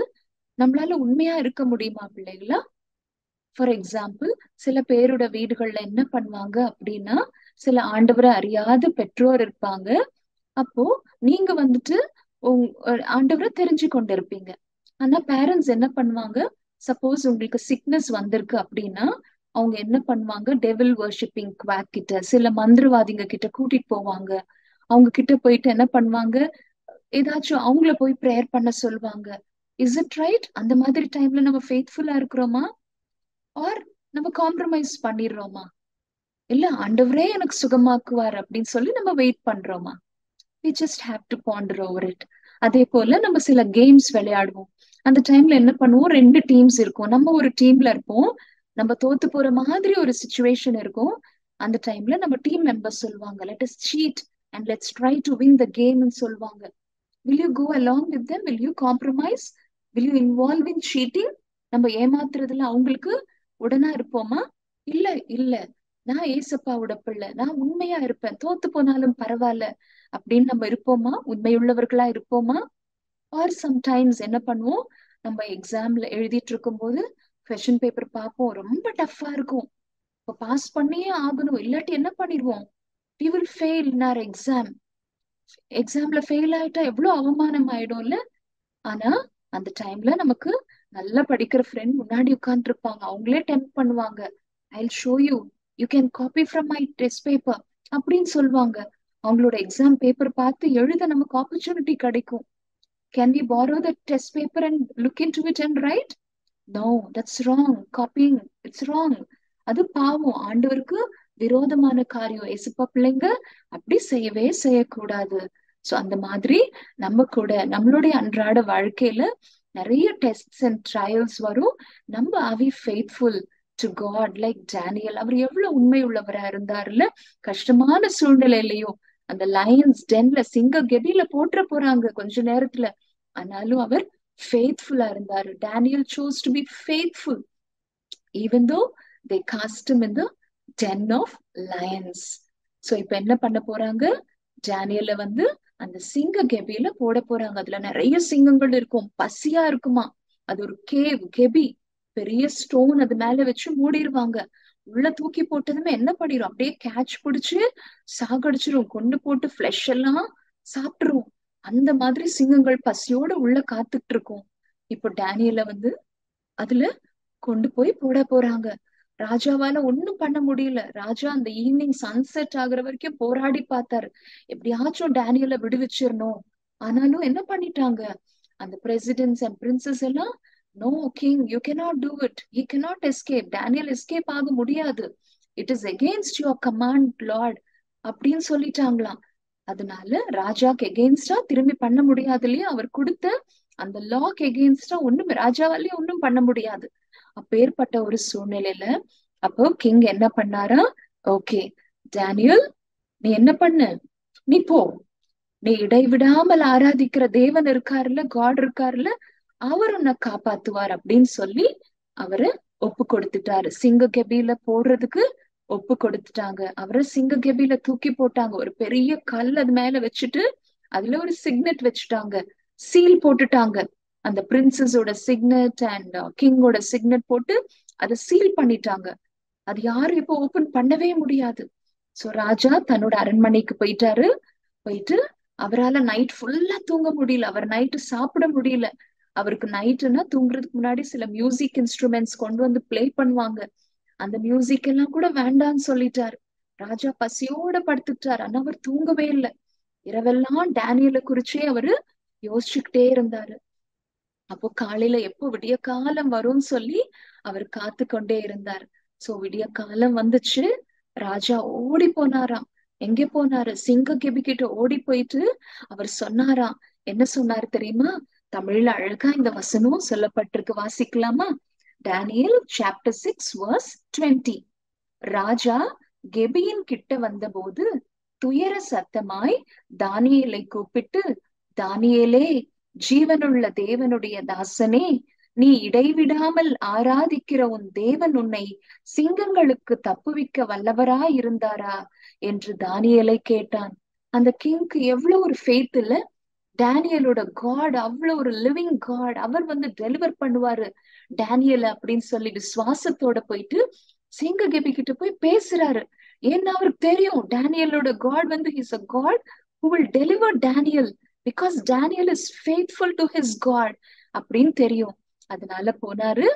நம்மளால உண்மையா இருக்க முடியுமா பிள்ளைகளா? ஃபார் எக்ஸாம்பிள், சில பேரோட வீடுகள்ல என்ன பண்ணுவாங்க அப்படின்னா, சில ஆண்டவரை அறியாத பெற்றோர் இருப்பாங்க. அப்போ நீங்க வந்துட்டு ஆண்டவரை தெரிஞ்சு கொண்டு இருப்பீங்க. ஆனா பேரண்ட்ஸ் என்ன பண்ணுவாங்க, சப்போஸ் உங்களுக்கு சிக்னஸ் வந்திருக்கு அப்படின்னா அவங்க என்ன பண்ணுவாங்க, டெவில் வர்ஷிப்பிங் குவாக் கிட்ட, சில மந்திரவாதிங்க கிட்ட கூட்டிட்டு போவாங்க. அவங்க கிட்ட போயிட்டு என்ன பண்ணுவாங்க, ஏதாச்சும் அவங்கள போய் ப்ரேயர் பண்ண சொல்லுவாங்க. Is it right? அந்த மாதிரி டைம்ல நம்ம ஃபெய்த்ஃபுல்லா இருக்கிறோமா, ஆர் நம்ம காம்ப்ரமைஸ் பண்ணிடுறோமா? இல்ல ஆண்டவரே எனக்கு சுகமாக்குவார் அப்படின்னு சொல்லி நம்ம வெயிட் பண்றோமா? we just have to ponder over it. அதே போல நம்ம சில கேம்ஸ் விளையாடுவோம். அந்த டைம்ல என்ன பண்ணுவோம், 2 டீம்ஸ் இருக்கும், நம்ம ஒரு டீம்ல இருப்போம். நம்ம தோத்து போற மாதிரி ஒரு சிச்சுவேஷன் இருக்கும். அந்த டைம்ல நம்ம டீம் மெம்பர்ஸ் சொல்லுவாங்க, let us cheat and let's try to win the game ன்னு சொல்லுவாங்க. will you go along with them? will you compromise? will you involve in cheating? நம்ம ஏமாத்துறதுல அவங்களுக்கு உடனா இருப்போமா? இல்ல இல்ல, நான் ஏசப்பாவோட பிள்ளை, நான் உண்மையா இருப்பேன், தோத்து போனாலும் பரவாயில்ல அப்படின்னு நம்ம இருப்போமா? உண்மையுள்ளவர்களா இருப்போமா? ஆர் சம்டைம்ஸ் என்ன பண்ணுவோம், நம்ம எக்ஸாம்ல எழுதிட்டு இருக்கும் போது கொஸ்டின் பேப்பர் பார்ப்போம், ரொம்ப டஃப்பா இருக்கும், இப்ப பாஸ் பண்ணியே ஆகணும், இல்லாட்டி என்ன பண்ணிடுவோம், we will fail in our exam. எக்ஸாம்ல ஃபெயில் ஆயிட்டா எவ்வளவு அவமானம் ஆயிடும்ல. ஆனா அந்த டைம்ல நமக்கு நல்லா படிக்கிற ஃப்ரெண்ட் முன்னாடி உட்கார்ந்து இருப்பாங்க, அவங்களே டெம்ப் பண்ணுவாங்க, I'll show you, you can copy from my test paper அப்படின்னு சொல்லுவாங்க. அவங்களோட எக்ஸாம் பேப்பர் பார்த்து எழுத நமக்கு ஆப்பர்ச்சுனிட்டி கிடைக்கும். Can we borrow the test paper and look into it and write? No, that's wrong. Copying, it's wrong. அது பாவம், ஆண்டவருக்கு விரோதமான காரியம். ஏசப்பா பிள்ளைங்க அப்படி செய்யவே செய்யக்கூடாது. சோ அந்த மாதிரி நம்ம கூட நம்மளுடைய அன்றாட வாழ்க்கையில நிறைய டெஸ்ட்ஸ் அண்ட் ட்ரையல்ஸ் வரும். நம்ம are we faithful to God like Daniel? அவர் எவ்வளவு உண்மை உள்ளவரா இருந்தாருல. கஷ்டமான சூழ்நிலையிலையும் அந்த லயன்ஸ் டென்ல சிங்க கெபில போட்டுற போறாங்க கொஞ்ச நேரத்துல, ஆனாலும் அவர் ஃபெய்த்ஃபுல்லா இருந்தாரு. Daniel chose to be faithful even though they cast him in the den of lions. So இப்ப என்ன பண்ண போறாங்க, டேனியல வந்து அந்த சிங்க கெபில போட போறாங்க. அதுல நிறைய சிங்கங்கள் இருக்கும், பசியா இருக்குமா. அது ஒரு கேவ் கெபி, பெரிய ஸ்டோன் அது மேல வச்சு மூடிடுவாங்க. உள்ள தூக்கி போட்டதுமே என்ன பண்ணிரும், அப்படியே கேட்ச் பிடிச்சு சாகடிச்சிரும், கொண்டு போட்டு ஃபிளஷ் எல்லாம் சாப்பிட்டுரும். அந்த மாதிரி சிங்கங்கள் பசியோட உள்ள காத்துட்டு இருக்கும். இப்போ டேனியல வந்து அதுல கொண்டு போய் போட போறாங்க. ராஜாவால ஒண்ணும் பண்ண முடியல. ராஜா அந்த ஈவினிங் சன்செட் ஆகுற வரைக்கும் போராடி பார்த்தாரு, எப்படியாச்சும் டேனியலை விடுவிச்சிடணும். ஆனாலும் என்ன பண்ணிட்டாங்க, அந்த பிரசிடென்ட்ஸ் அண்ட் பிரின்சஸ் எல்லாம், no king, you cannot do it, he cannot escape, Daniel escape ஆக முடியாது, it is against your command lord அப்படின்னு சொல்லிட்டாங்களாம். அதனால ராஜாக்கு எகெயின்ஸ்டா திரும்பி பண்ண முடியாது இல்லையா, அவர் கொடுத்த அந்த லாக்கு எகெயின்ஸ்டா ஒண்ணும் ராஜாவாலேயே ஒண்ணும் பண்ண முடியாது. அப்பேற்பட்ட ஒரு சூழ்நிலையில அப்போ கிங் என்ன பண்ணாரா, ஓகே டேனியல் நீ என்ன பண்ணு, நீ போ, நீ இடைவிடாமல் ஆராதிக்கிற தேவன் இருக்காருல்ல, காட் இருக்காருல்ல, அவர் உன்னை காப்பாத்துவார் அப்படின்னு சொல்லி அவரை ஒப்பு கொடுத்துட்டாரு. சிங்க கெபில போடுறதுக்கு ஒப்பு கொடுத்துட்டாங்க. அவரை சிங்க கெபில தூக்கி போட்டாங்க. ஒரு பெரிய கல் அது மேல வச்சுட்டு அதுல ஒரு சிக்னெட் வச்சுட்டாங்க, சீல் போட்டுட்டாங்க. அந்த பிரின்சஸோட சிக்னெட் அண்ட் கிங்கோட சிக்னெட் போட்டு அதை சீல் பண்ணிட்டாங்க. அது யாரும் இப்போ ஓபன் பண்ணவே முடியாது. சோ ராஜா தன்னோட அரண்மனைக்கு போயிட்டாரு. போயிட்டு அவரால் நைட் ஃபுல்லா தூங்க முடியல, அவர் நைட்டு சாப்பிட முடியல. அவருக்கு நைட்டுன்னா தூங்குறதுக்கு முன்னாடி சில மியூசிக் இன்ஸ்ட்ருமெண்ட்ஸ் கொண்டு வந்து பிளே பண்ணுவாங்க. அந்த மியூசிக் எல்லாம் கூட வேண்டான்னு சொல்லிட்டாரு. ராஜா பசியோட படுத்துட்டாரு. ஆனா அவர் தூங்கவே இல்லை. இரவெல்லாம் டேனியலை குறிச்சே அவரு யோசிச்சுக்கிட்டே இருந்தாரு. அப்போ காலையில எப்போ விடிய காலம் வரும்னு சொல்லி அவர் காத்து கொண்டே இருந்தார். சோ விடிய காலம் வந்துச்சு. ராஜா ஓடி போனாராம். எங்க போனாரு? சிங்க கெபி கிட்ட ஓடி போயிட்டு அவர் சொன்னாராம். என்ன சொன்னாரு தெரியுமா? தமிழ்ல அழகா இந்த வசனம் சொல்லப்பட்டிருக்கு, வாசிக்கலாமா? Daniel chapter 6 verse 20. ராஜா கெபியின் கிட்ட வந்தபோது துயர சத்தமாய் தானியேலை கூப்பிட்டு, தானியேலே, ஜீவனுள்ள தேவனுடைய தாசனே, நீ இடைவிடாமல் ஆராதிக்கிற உன் தேவன் உன்னை சிங்கங்களுக்கு தப்புவிக்க வல்லவராய் இருந்தாரா என்று தானியேலை கேட்டான். அந்த கிங்க்கு எவ்வளவு ஒரு ஃபெய்த் இல்ல? டேனியலோட காட் அவ்வளவு ஒரு லிவிங் காட், அவர் டெலிவர் பண்ணுவாரு டேனியல் அப்படின்னு சொல்லி விசுவாசத்தோட போயிட்டு சிங்க கெபி கிட்ட போய் பேசுறாரு. ஏன்னா அவருக்கு தெரியும் டேனியலோட God his a God who will deliver Daniel, because Daniel is faithful to his God அப்படின்னு தெரியும். அதனால போனாரு,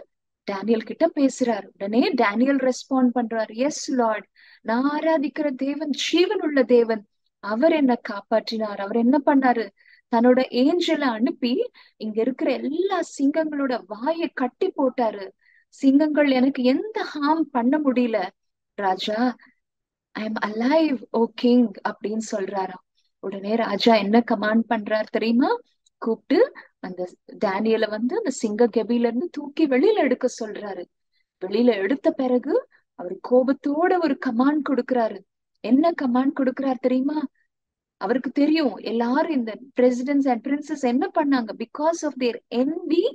டேனியல் கிட்ட பேசுறாரு. உடனே டேனியல் ரெஸ்பாண்ட் பண்றாரு, எஸ் லார்ட், நான் ஆராதிக்கிற தேவன் ஜீவன் உள்ள தேவன், அவர் என்ன காப்பாற்றினார். அவர் என்ன பண்ணாரு? தன்னோட ஏஞ்சலை அனுப்பி இங்க இருக்கிற எல்லா சிங்கங்களோட வாயை கட்டி போட்டாரு. சிங்கங்கள் எனக்கு எந்த ஹார்ம் பண்ண முடியல ராஜா, I am alive O king அப்படின்னு சொல்றாராம். உடனே ராஜா என்ன கமாண்ட் பண்றாரு தெரியுமா? கூப்பிட்டு அந்த டேனியலை அந்த சிங்க கெபில இருந்து தூக்கி வெளியில எடுக்க சொல்றாரு. வெளியில எடுத்த பிறகு அவர் கோபத்தோட ஒரு கமாண்ட் கொடுக்கிறாரு. என்ன கமாண்ட் கொடுக்கிறாரு தெரியுமா? அவருக்கு தெரியும் எல்லாரும் இந்த பிரசிடென்ட்ஸ் அண்ட் பிரின்சஸ் என்ன பண்ணாங்க. Because of their envy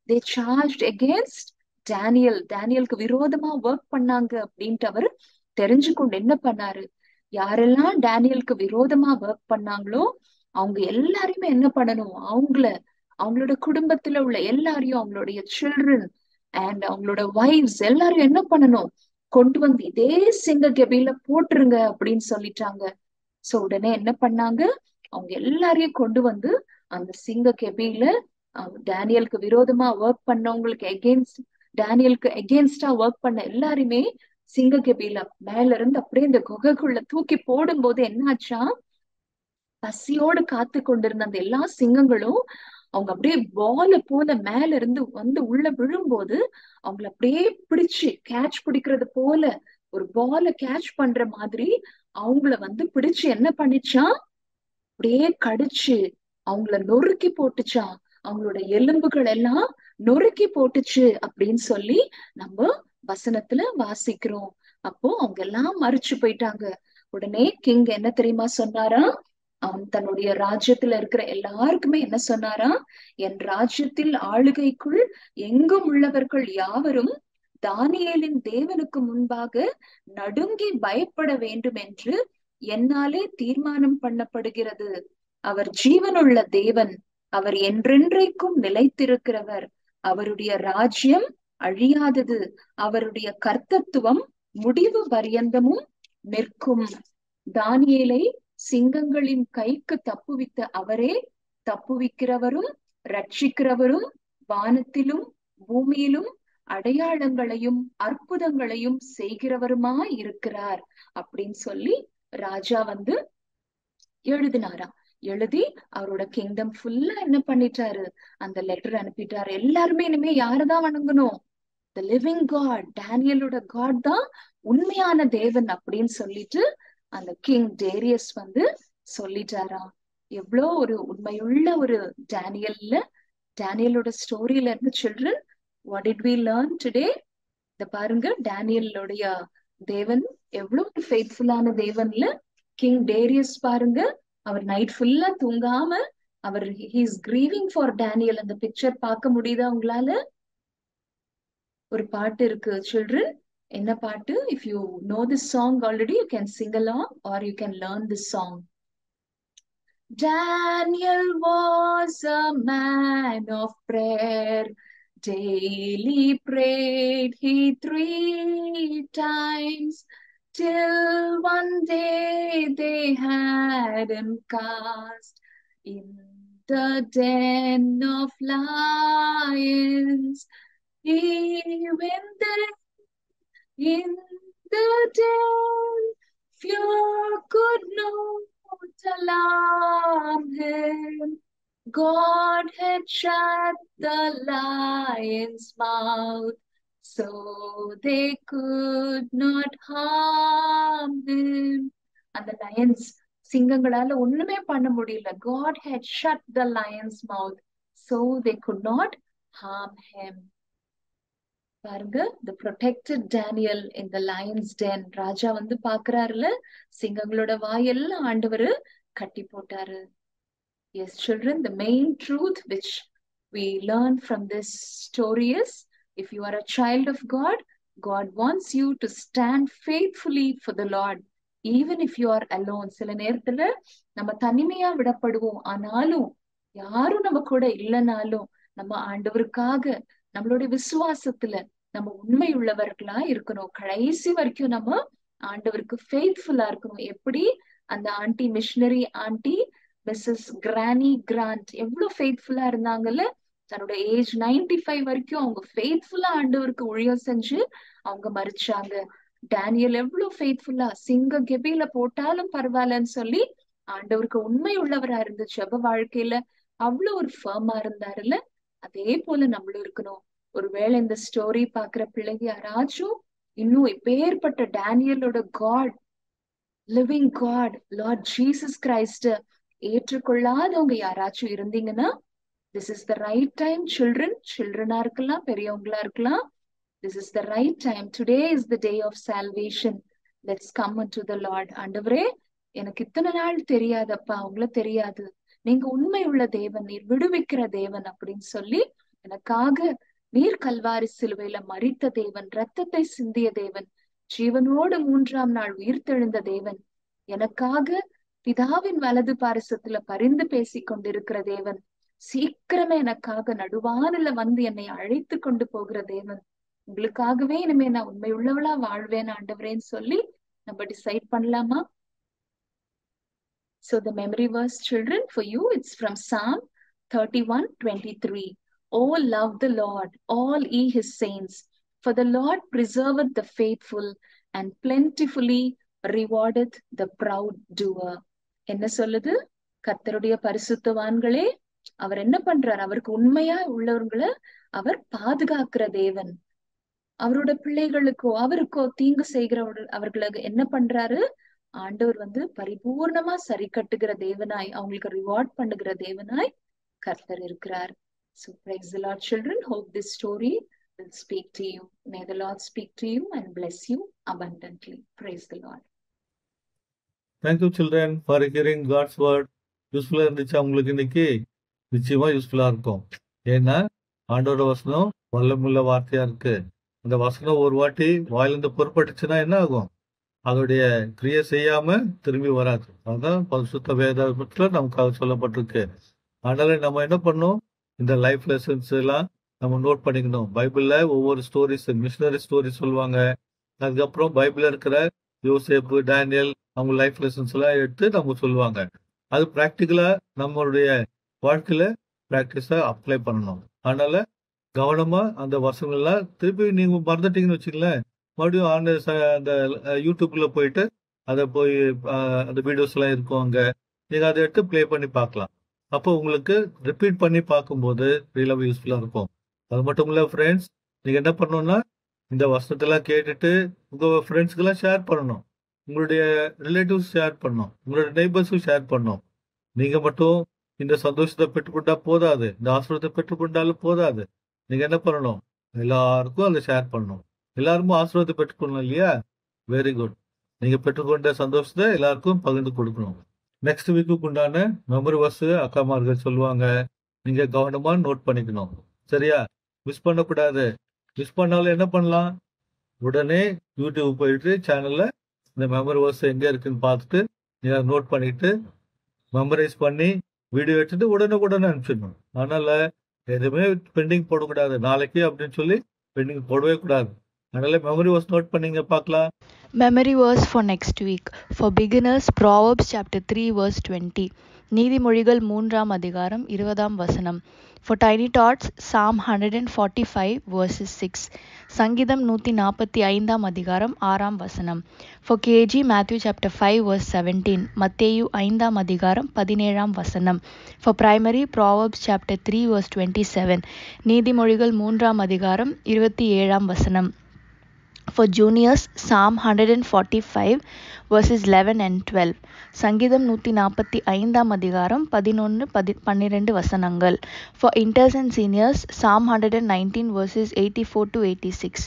they charged against Daniel. டேனியலுக்கு விரோதமா ஒர்க் பண்ணாங்க அப்படின்ட்டு அவர் தெரிஞ்சு கொண்டு என்ன பண்ணாரு? யாரெல்லாம் டேனியலுக்கு விரோதமா ஒர்க் பண்ணாங்களோ அவங்க எல்லாரையுமே என்ன பண்ணணும்? அவங்களோட குடும்பத்துல உள்ள எல்லாரையும், அவங்களுடைய சில்ட்ரன் அண்ட் அவங்களோட வைஃப்ஸ் எல்லாரையும் என்ன பண்ணணும்? கொண்டு இதே சிங்க கெபில போட்டுருங்க அப்படின்னு சொல்லிட்டாங்க. சோ உடனே என்ன பண்ணாங்க? அவங்க எல்லாரையும் கொண்டு அந்த சிங்க கெபில டேனியலுக்கு விரோதமா ஒர்க் பண்ணவங்களுக்கு டேனியலுக்கு எகெயின்ஸ்டா ஒர்க் பண்ண எல்லாருமே சிங்க கெபில மேல இருந்து அப்படியே இந்த குகைக்குள்ள தூக்கி போடும்போது என்னாச்சா, பசியோடு காத்து கொண்டிருந்த அந்த எல்லா சிங்கங்களும் அவங்க அப்படியே பால போல மேல இருந்து உள்ள விழும்போது அவங்கள அப்படியே பிடிச்சு கேட்ச் பிடிக்கிறது போல, ஒரு பால கேட்ச் பண்ற மாதிரி அவங்கள பிடிச்சு என்ன பண்ணிச்சான்? அப்படியே கடிச்சு அவங்கள நொறுக்கி போட்டுச்சான். அவங்களோட எலும்புகள் எல்லாம் நொறுக்கி போட்டுச்சு அப்படின்னு சொல்லி நம்ம வசனத்துல வாசிக்கிறோம். அப்போ அவங்க எல்லாம் மறிச்சு போயிட்டாங்க. உடனே கிங் என்ன தெரியுமா சொன்னாரா? அவன் தன்னுடைய ராஜ்யத்துல இருக்கிற எல்லாருக்குமே என்ன சொன்னாரா? என் ராஜ்யத்தில் ஆளுகைக்குள் எங்கும் உள்ளவர்கள் யாவரும் தானியேலின் தேவனுக்கு முன்பாக நடுங்கி பயப்பட வேண்டும் என்று என்னாலே தீர்மானம் பண்ணப்படுகிறது. அவர் ஜீவனுள்ள தேவன், அவர் என்றென்றைக்கும் நிலைத்திருக்கிறவர், அவருடைய ராஜ்யம் அழியாதது, அவருடைய கர்த்தத்துவம் முடிவு பரியந்தமும் நிற்கும். தானியேலை சிங்கங்களின் கைக்கு தப்புவித்த அவரே தப்புவிக்கிறவரும் ரட்சிக்கிறவரும் வானத்திலும் பூமியிலும் அடையாளங்களையும் அற்புதங்களையும் செய்கிறவருமாய் இருக்கிறார் அப்படின்னு சொல்லி ராஜா எழுதினாராம். எழுதி அவரோட கிங்டம் ஃபுல்லா என்ன பண்ணிட்டாரு? அந்த லெட்டர் அனுப்பிட்டாரு. எல்லாருமே இனிமே யாரதான் வணங்கணும்? த லிவிங் காட், டேனியலோட காட் தான் உண்மையான தேவன் அப்படின்னு சொல்லிட்டு அந்த கிங் டேரியஸ் சொல்லிட்டாராம். எவ்வளோ ஒரு உண்மையுள்ள ஒரு டேனியலோட ஸ்டோரியில இருந்து children, what did we learn today? இந்த பாருங்க, டேனியலோடைய தேவன் எவ்வளவு ஃபெய்த்ஃபுல்லான தேவன்ல. கிங் டேரியஸ் பாருங்க, அவர் நைட் ஃபுல்லா தூங்காம அவர் ஹீஸ் கிரீவிங் ஃபார் டேனியல். அந்த பிக்சர் பார்க்க முடியுதா உங்களால? ஒரு பாட்டு இருக்கு சில்ட்ரன். என்ன பாட்டு? If you know this song already you can Singh along or you can learn this song. Daniel was a man of prayer, daily prayed he 3 times, till one day they had him cast in the den of lions. Even then, in the den, fear could not alarm him. God had shut the lion's mouth, so they could not harm him. And the lions, சிங்கங்களால ஒண்ணுமே பண்ண முடியல. God had shut the lion's mouth, so they could not harm him. பாருங்க, the protected Daniel in the lion's den. ராஜா வந்து பாக்குறாருல, சிங்கங்களோட வாயெல்லாம் ஆண்டவரு கட்டி போட்டாரு. Yes, children, the main truth which we learn from this story is, if you are a child of God, God wants you to stand faithfully for the Lord, even if you are alone. சில நேரத்துல நம்ம தனிமையா விடப்படுவோம், ஆனாலும் யாரும் நம்ம கூட இல்லைனாலும் நம்ம ஆண்டவருக்காக நம்மளுடைய விசுவாசத்துல நம்ம உண்மை உள்ளவர்களா இருக்கணும். கடைசி வரைக்கும் நம்ம ஆண்டவருக்கு ஃபெய்த்ஃபுல்லா இருக்கணும். எப்படி அந்த aunty, missionary aunty Mrs Granny Grant எவ்வளவு ஃபெய்த்ஃபுல்லா இருந்தாங்கல்ல. தன்னோட ஏஜ் 95 வரைக்கும் அவங்க ஃபெய்த்ஃபுல்லா ஆண்டவருக்கு ஊழியம் செஞ்சு அவங்க மரிச்சாங்க. டேனியல் எவ்வளவு ஃபெய்த்ஃபுல்லா, சிங்க கெபில போட்டாலும் பரவாயில்லன்னு சொல்லி ஆண்டவருக்கு உண்மை உள்ளவரா இருந்து ஜெப வாழ்க்கையில அவ்வளவு ஒரு ஃபர்மா இருந்தாருல்ல. அதே போல நம்மளும் இருக்கணும். ஒருவேளை இந்த ஸ்டோரி பாக்குற பிள்ளைங்க யாராச்சும் இன்னும் இப்பேற்பட்ட டேனியலோட God, living God, Lord Jesus Christ ஏற்றுக்கொள்ளாதவங்க யாராச்சும் இருந்தீங்கன்னா, this is the right time. சில்ட்ரனா இருக்கலாம், பெரியவங்களா இருக்கலாம். This is the right time. Today is the day of salvation. Let's come unto the Lord. ஆண்டவரே, எனக்கு இத்தனை நாள் தெரியாதப்பா, உங்களை தெரியாது, நீங்க உண்மை உள்ள தேவன், நீர் விடுவிக்கிற தேவன் அப்படின்னு சொல்லி, எனக்காக நீர் கல்வாரி சிலுவையில மரித்த தேவன், ரத்தத்தை சிந்திய தேவன், ஜீவனோடு 3ஆம் நாள் உயிர்த்தெழுந்த தேவன், எனக்காக பிதாவின் வலது பாரிசத்துல பரிந்து பேசிக் கொண்டிருக்கிற தேவன், சீக்கிரமே எனக்காக நடுவானில வந்து என்னை அழைத்து கொண்டு போகிற தேவன், உங்களுக்காகவே இனிமே நான் உண்மை உள்ளவளா வாழ்வேன் ஆண்டவரேன்னு சொல்லி நம்ம டிசைட் பண்ணலாமா? So the memory verse, children, for you, it's from Psalm 31:23. Oh, love the Lord, all ye his saints, for the Lord preserveth the faithful and plentifully rewardeth the proud doer. என்ன சொல்லுது? கர்த்தருடைய பரிசுத்தவான்களே, அவர் என்ன பண்றார்? அவருக்கு உண்மையா உள்ளவர்களை அவர் பாதுகாக்கிற தேவன். அவரோட பிள்ளைகளுக்கோ அவருக்கோ தீங்கு செய்கிற அவர்களுக்கு என்ன பண்றாரு? ஆண்டவர் வந்து பரிபூர்ணமா சரி கட்டுகிற தேவனாய், அவங்களுக்கு ரிவார்ட் பண்ணுகிற தேவனாய் கர்த்தர் இருக்கிறார். So praise the Lord, children. Hope this story will speak to you. May the Lord speak to you and bless you abundantly. Praise the Lord. Thank you, children, for hearing God's word. யூஸ்ஃபுல்லா இருந்துச்சா உங்களுக்கு? இன்னைக்கு நிச்சயமா யூஸ்ஃபுல்லா இருக்கும். ஏன்னா ஆண்டோட வசனம் வல்லமுள்ள வார்த்தையா இருக்கு. அந்த வசனம் ஒரு வாட்டி வாயிலிருந்து பொறுப்பட்டுச்சுன்னா என்ன ஆகும்? அதோடைய கிரியை செய்யாம திரும்பி வராது. அதுதான் பரிசுத்த வேதத்துல நமக்காக சொல்லப்பட்டிருக்கு. அதனால நம்ம என்ன பண்ணணும்? இந்த லைஃப் லெசன்ஸ் எல்லாம் நம்ம நோட் பண்ணிக்கணும். பைபிள்ல ஒவ்வொரு ஸ்டோரிஸ், மிஷனரி ஸ்டோரி சொல்லுவாங்க. அதுக்கப்புறம் பைபிள்ல இருக்கிற யோசேப்பு, டேனியல், அவங்க லைஃப் லெசன்ஸ் எல்லாம் எடுத்து நம்ம சொல்லுவாங்க. அது பிராக்டிக்கலா நம்மளுடைய வாழ்க்கையில பிராக்டிஸா அப்ளை பண்ணணும். அதனால கவனமா அந்த வசனங்கள்லாம் திருப்பி நீங்க மறந்துட்டீங்கன்னு வச்சுங்களேன், மறுபடியும் அந்த யூடியூப்ல போயிட்டு அதை போய் அந்த வீடியோஸ் எல்லாம் இருக்கும், அங்க நீங்க அதை எடுத்து பிளே பண்ணி பார்க்கலாம். அப்போ உங்களுக்கு ரிப்பீட் பண்ணி பார்க்கும்போது ரியலாக யூஸ்ஃபுல்லா இருக்கும். அது மட்டும் இல்ல ஃப்ரெண்ட்ஸ், நீங்க என்ன பண்ணணும்னா இந்த வசனத்தெல்லாம் கேட்டுட்டு உங்க ஃப்ரெண்ட்ஸ்க்கெல்லாம் ஷேர் பண்ணணும், உங்களுடைய ரிலேட்டிவ்ஸ் ஷேர் பண்ணணும், உங்களுடைய நெய்பர்ஸும் ஷேர் பண்ணணும். நீங்க மட்டும் இந்த சந்தோஷத்தை பெற்றுக்கொண்டா போதாது, இந்த ஆசீர்வாதத்தை பெற்றுக்கொண்டாலும் போதாது. நீங்க என்ன பண்ணணும்? எல்லாருக்கும் அதை ஷேர் பண்ணணும். எல்லாருமே ஆசீர்வாதத்தை பெற்றுக்கொள்ளணும் இல்லையா? Very good. நீங்க பெற்றுக்கொண்ட சந்தோஷத்தை எல்லாருக்கும் பகிர்ந்து கொடுக்கணும். நெக்ஸ்ட் வீக்குக்கு உண்டான மெமரி வர்ஸ் அக்காமார்கள் சொல்லுவாங்க. நீங்க கவனமா நோட் பண்ணிக்கணும். சரியா? மிஸ் பண்ணக்கூடாது. மிஸ் பண்ணாலும் என்ன பண்ணலாம்? உடனே யூடியூப் போயிட்டு சேனல்ல இந்த மெமரி வர்ஸ் எங்க இருக்குன்னு பார்த்துட்டு நீங்க நோட் பண்ணிட்டு மெமரைஸ் பண்ணி வீடியோ எடுத்துட்டு உடனே அனுப்பிச்சிடணும். அதனால எதுவுமே பெண்டிங் போடக்கூடாது. நாளைக்கு அப்படின்னு சொல்லி பெண்டிங் போடவே கூடாது. அதனால மெமரி வர்ஸ் நோட் பண்ணீங்க பார்க்கலாம். Memory verse for next week. For beginners, Proverbs chapter 3 verse 20. நீதிமொழிகள் 3ஆம் அதிகாரம் 20ஆம் வசனம். For tiny tots, Psalm 145 verses 6. சங்கீதம் 145ஆம் அதிகாரம் 6ஆம் வசனம். For KG, Matthew chapter 5 verse 17. மத்தேயு 5ஆம் அதிகாரம் 17ஆம் வசனம். For primary, Proverbs chapter 3 verse 27. நீதிமொழிகள் 3ஆம் அதிகாரம் 27ஆம் வசனம். For juniors, Psalm 145 verses 11 and 12. சங்கீதம் 145ஆம் அதிகாரம் 11-12 வசனங்கள். For inters and seniors, Psalm 119 verses 84 to 86.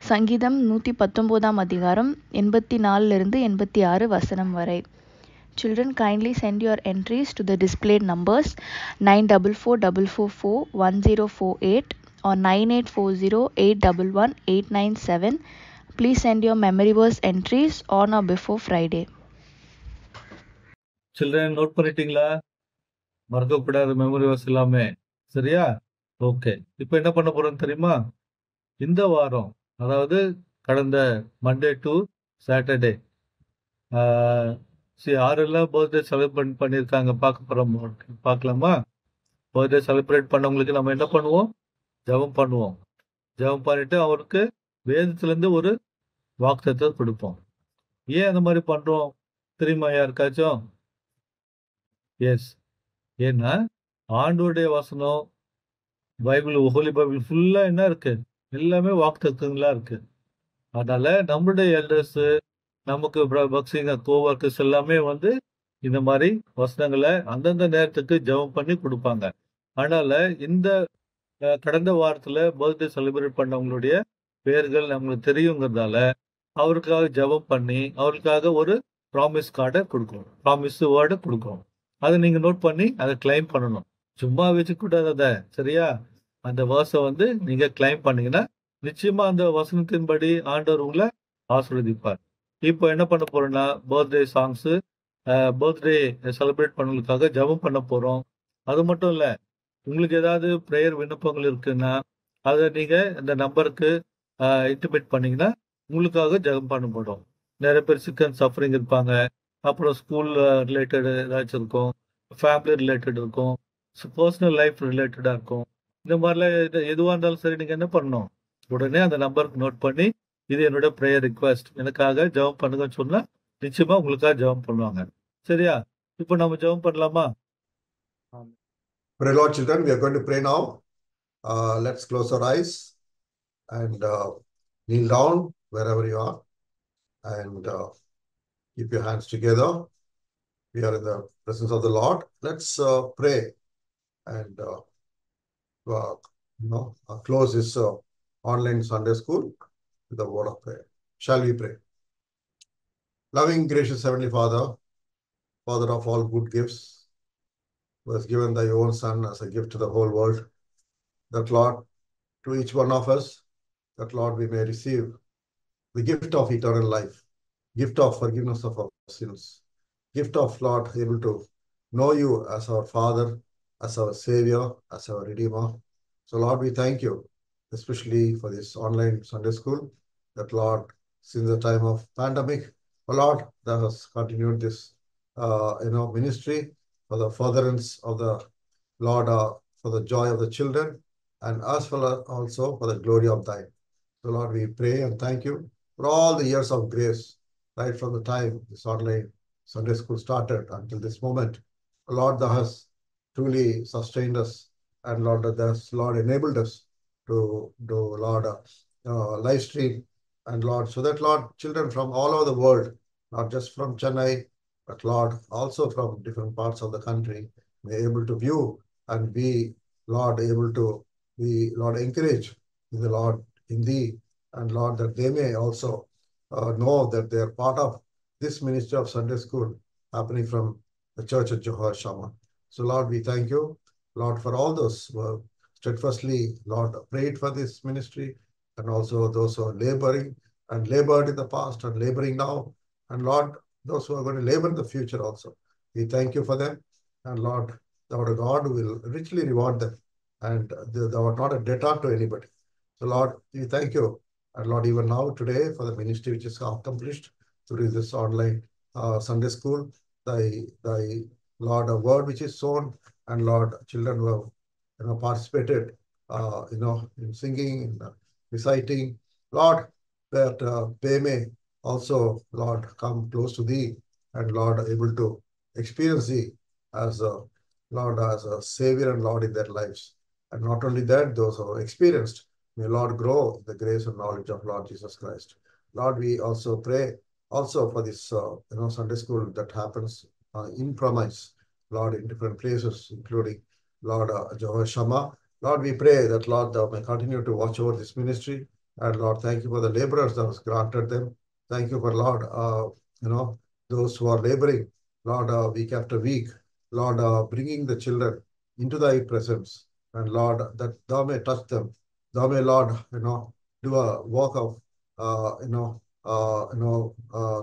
சங்கீதம் 119ஆம் அதிகாரம் 84-86 வசனம் வரை. Children, kindly send your entries to the displayed numbers 9444441048 or 9840811897. Please send your memory verse entries on or before Friday. Children note பண்ணிட்டீங்களா? மறக்கக்கூடாத memory verse எல்லாமே. சரியா? Okay. இப்போ என்ன பண்ண போறோம் தெரியுமா? இந்த வாரம், அதாவது கடந்த மண்டே டு சாட்டர்டே, யாரெல்லாம் பர்த்டே செலிப்ரேட் பண்ணியிருக்காங்க பார்க்கலாமா? பர்த்டே செலிப்ரேட் பண்ணவங்களுக்கு நம்ம என்ன பண்ணுவோம்? ஜெபம் பண்ணுவோம். ஜெபம் பண்ணிட்டு அவருக்கு வேதத்திலேருந்து ஒரு வாக்குத்தத்தத்தை கொடுப்போம். ஏன் அந்த மாதிரி பண்றோம் தெரியுமா யாருக்காச்சும்? எஸ், ஏன்னா ஆண்டோடைய வசனம் பைபிள், ஹோலி பைபிள் ஃபுல்லா என்ன இருக்கு? எல்லாமே வாக்குத்தத்தங்களா இருக்கு. அதனால நம்மளுடைய எல்டர்ஸ், நமக்கு பக்ஸிங்க கோவர்க்கர்ஸ் எல்லாமே வந்து இந்த மாதிரி வசனங்களை அந்தந்த நேரத்துக்கு ஜெபம் பண்ணி கொடுப்பாங்க. அதனால இந்த கடந்த வாரத்துல பர்த்டே செலிப்ரேட் பண்ணவங்களுடைய பேர்கள் நம்மளுக்கு தெரியுங்கிறதால அவருக்காக ஜெபம் பண்ணி அவருக்காக ஒரு ப்ராமிஸ் கார்டை கொடுக்கணும், ப்ராமிஸ் வேர்டை கொடுக்கணும். அதை நீங்க நோட் பண்ணி அதை கிளைம் பண்ணணும். சும்மா வச்சுக்கூடாது அதை. சரியா? அந்த வேர்ஸை வந்து நீங்க கிளைம் பண்ணீங்கன்னா நிச்சயமா அந்த வசனத்தின்படி ஆண்டவர் உங்களை ஆசீர்வதிப்பார். இப்போ என்ன பண்ண போறோம்னா, பர்த்டே சாங்ஸ், பர்த்டே செலிப்ரேட் பண்ணவங்களுக்காக ஜெபம் பண்ண போறோம். அது மட்டும் இல்ல, உங்களுக்கு ஏதாவது ப்ரேயர் விண்ணப்பங்கள் இருக்குன்னா அதை நீங்க இந்த நம்பருக்கு இன்டிமேட் பண்ணீங்கன்னா உங்களுக்காக ஜெபம் பண்ணப்படும். நிறைய பேர் சிக்கன் சஃபரிங் இருப்பாங்க, அப்புறம் ஸ்கூல் ரிலேட்டட் ஏதாச்சும் இருக்கும், ஃபேமிலி ரிலேட்டட் இருக்கும், பர்சனல் லைஃப் ரிலேட்டடாக இருக்கும். இந்த மாதிரிலாம் எதுவாக இருந்தாலும் சரி, நீங்கள் என்ன பண்ணணும், உடனே அந்த நம்பருக்கு நோட் பண்ணி இது என்னோட ப்ரேயர் ரிக்வெஸ்ட், எனக்காக ஜெபம் பண்ணுங்கன்னு சொன்னால் நிச்சயமாக உங்களுக்காக ஜெபம் பண்ணுவாங்க. சரியா? இப்போ நம்ம ஜெபம் பண்ணலாமா? Pray, Lord, children, we are going to pray now. Let's close our eyes and kneel down wherever you are and keep your hands together. We are in the presence of the Lord. Let's pray and close this online Sunday school with a word of prayer. Shall we pray? Loving, gracious Heavenly Father, Father of all good gifts, who has given thy own Son as a gift to the whole world, that Lord, to each one of us, that Lord, we may receive the gift of eternal life, gift of forgiveness of our sins, gift of, Lord, able to know you as our Father, as our Savior, as our Redeemer. So, Lord, we thank you, especially for this online Sunday school, that, Lord, since the time of pandemic, oh Lord, that has continued this, ministry for the furtherance of the Lord, for the joy of the children, and as well as also for the glory of thine. So, Lord, we pray and thank you for all the years of grace, right from the time this online Sunday school started until this moment. Lord, thou hast truly sustained us, and Lord, that has, Lord, enabled us to do, Lord, live stream, and Lord, so that, Lord, children from all over the world, not just from Chennai, but Lord, also from different parts of the country, may able to view and be, Lord, able to be, Lord, encouraged in the Lord, in thee, and Lord, that they may also know that they are part of this ministry of Sunday school happening from the Church of Jehovah Shammah. So, Lord, we thank you, Lord, for all those who have steadfastly, Lord, prayed for this ministry, and also those who are laboring and labored in the past and laboring now, and Lord, those who are going to labor in the future also. We thank you for them, and Lord, thou art a God who will richly reward them, and thou art not a debtor to anybody. So, Lord, we thank you, and Lord, even now today for the ministry which is accomplished through this online Sunday school, thy Lord, a word which is sown, and Lord, children who have participated, in singing, in reciting, Lord, that they may also, Lord, come close to Thee, and Lord, able to experience Thee as a Lord, as a Savior and Lord in their lives. And not only that, those who have experienced, may Lord grow in the grace and knowledge of Lord Jesus Christ. Lord, we also pray also for this, Sunday school that happens in premise, Lord, in different places, including Lord Jehovah Shammah. Lord, we pray that Lord, thou may continue to watch over this ministry. And Lord, thank you for the laborers that has granted them. Thank you for Lord, those who are laboring, Lord, week after week, Lord, bringing the children into thy presence. And Lord, that thou may touch them. Thou may, Lord, do a work of,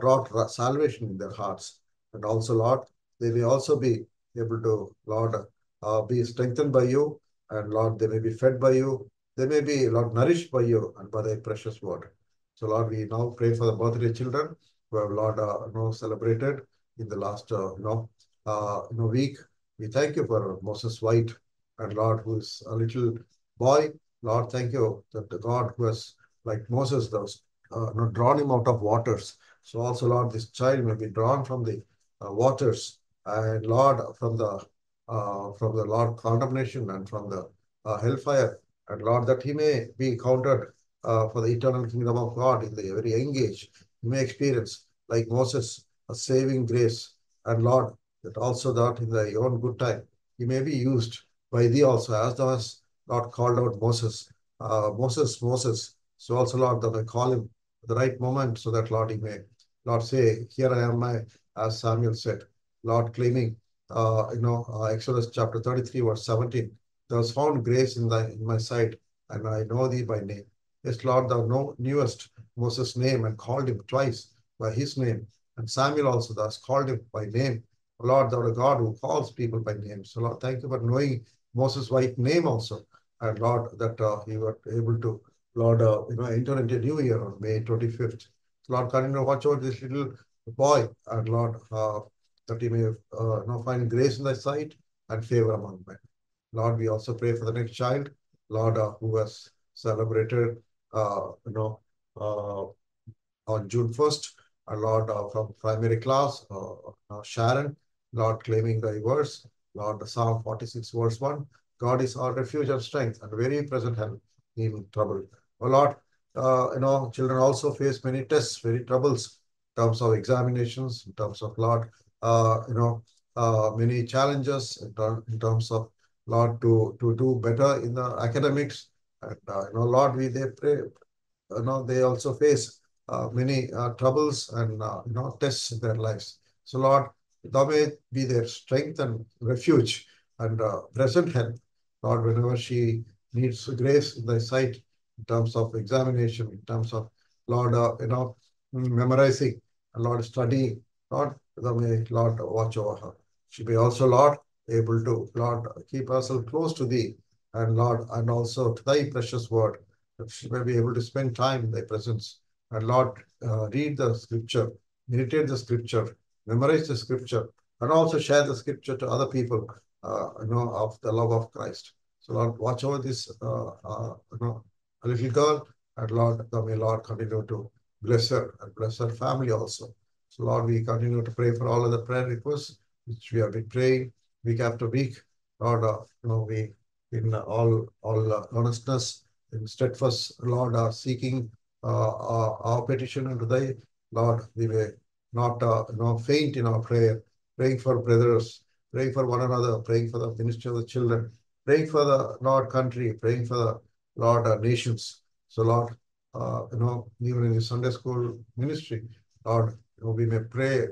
wrought salvation in their hearts. And also, Lord, they may also be able to, Lord, be strengthened by you. And Lord, they may be fed by you. They may be, Lord, nourished by you and by thy precious word. So, Lord, we now pray for the birthday children who have, Lord, celebrated in the last, week. We thank you for Moses White, and Lord, who is a little boy. Lord, thank you that the God who has, like Moses, those drawn him out of waters. So also, Lord, this child may be drawn from the waters, and Lord, from the Lord condemnation and from the hellfire, and Lord, that he may be counted for the eternal kingdom of God in the very young age. He may experience, like Moses, a saving grace, and Lord, that also that in thy own good time, he may be used by thee also, as thou hast, Lord, called out Moses, Moses. So also, Lord, thou may call him at the right moment, so that, Lord, he may, Lord, say, here I am, as Samuel said, Lord, claiming, Exodus chapter 33, verse 17, thou hast found grace in my sight, and I know thee by name. Yes, Lord, thou knewest Moses' name and called him twice by his name. And Samuel also thus called him by name. Lord, thou art a God who calls people by name. So, Lord, thank you for knowing Moses' right name also. And Lord, that you were able to, Lord, enter into a new year on May 25th. So, Lord, continue to watch over this little boy, and Lord, that he may find grace in thy sight and favor among men. Lord, we also pray for the next child, Lord, who has celebrated, on June 1st, Lord, from primary class, Sharon, Lord, claiming thy verse, Lord, Psalm 46, verse 1, God is our refuge and strength and very present help in trouble. Oh, Lord, children also face many tests, very troubles in terms of examinations, in terms of, Lord, many challenges in terms of, Lord, to do better in the academics. And, Lord, they pray, they also face many troubles and, tests in their lives. So, Lord, thou may be their strength and refuge and present help, Lord, whenever she needs grace in thy sight, in terms of examination, in terms of, Lord, memorizing, and Lord, studying, Lord, thou may, Lord, watch over her. She may also, Lord, able to, Lord, keep herself close to thee, and Lord, and also to thy precious word, that she may be able to spend time in thy presence. And Lord, read the scripture, meditate the scripture, memorize the scripture, and also share the scripture to other people, of the love of Christ. So Lord, watch over this, little girl, and Lord, thou may, Lord, continue to bless her and bless her family also. So Lord, we continue to pray for all of the prayer requests, which we have been praying week after week. Lord, we, in all earnestness, in steadfast, Lord, are seeking our petition unto thy, Lord, we may not faint in our prayer, praying for brothers, praying for one another, praying for the ministry of the children, praying for the Lord country, praying for the Lord nations. So Lord, even in the Sunday school ministry, Lord, we may pray,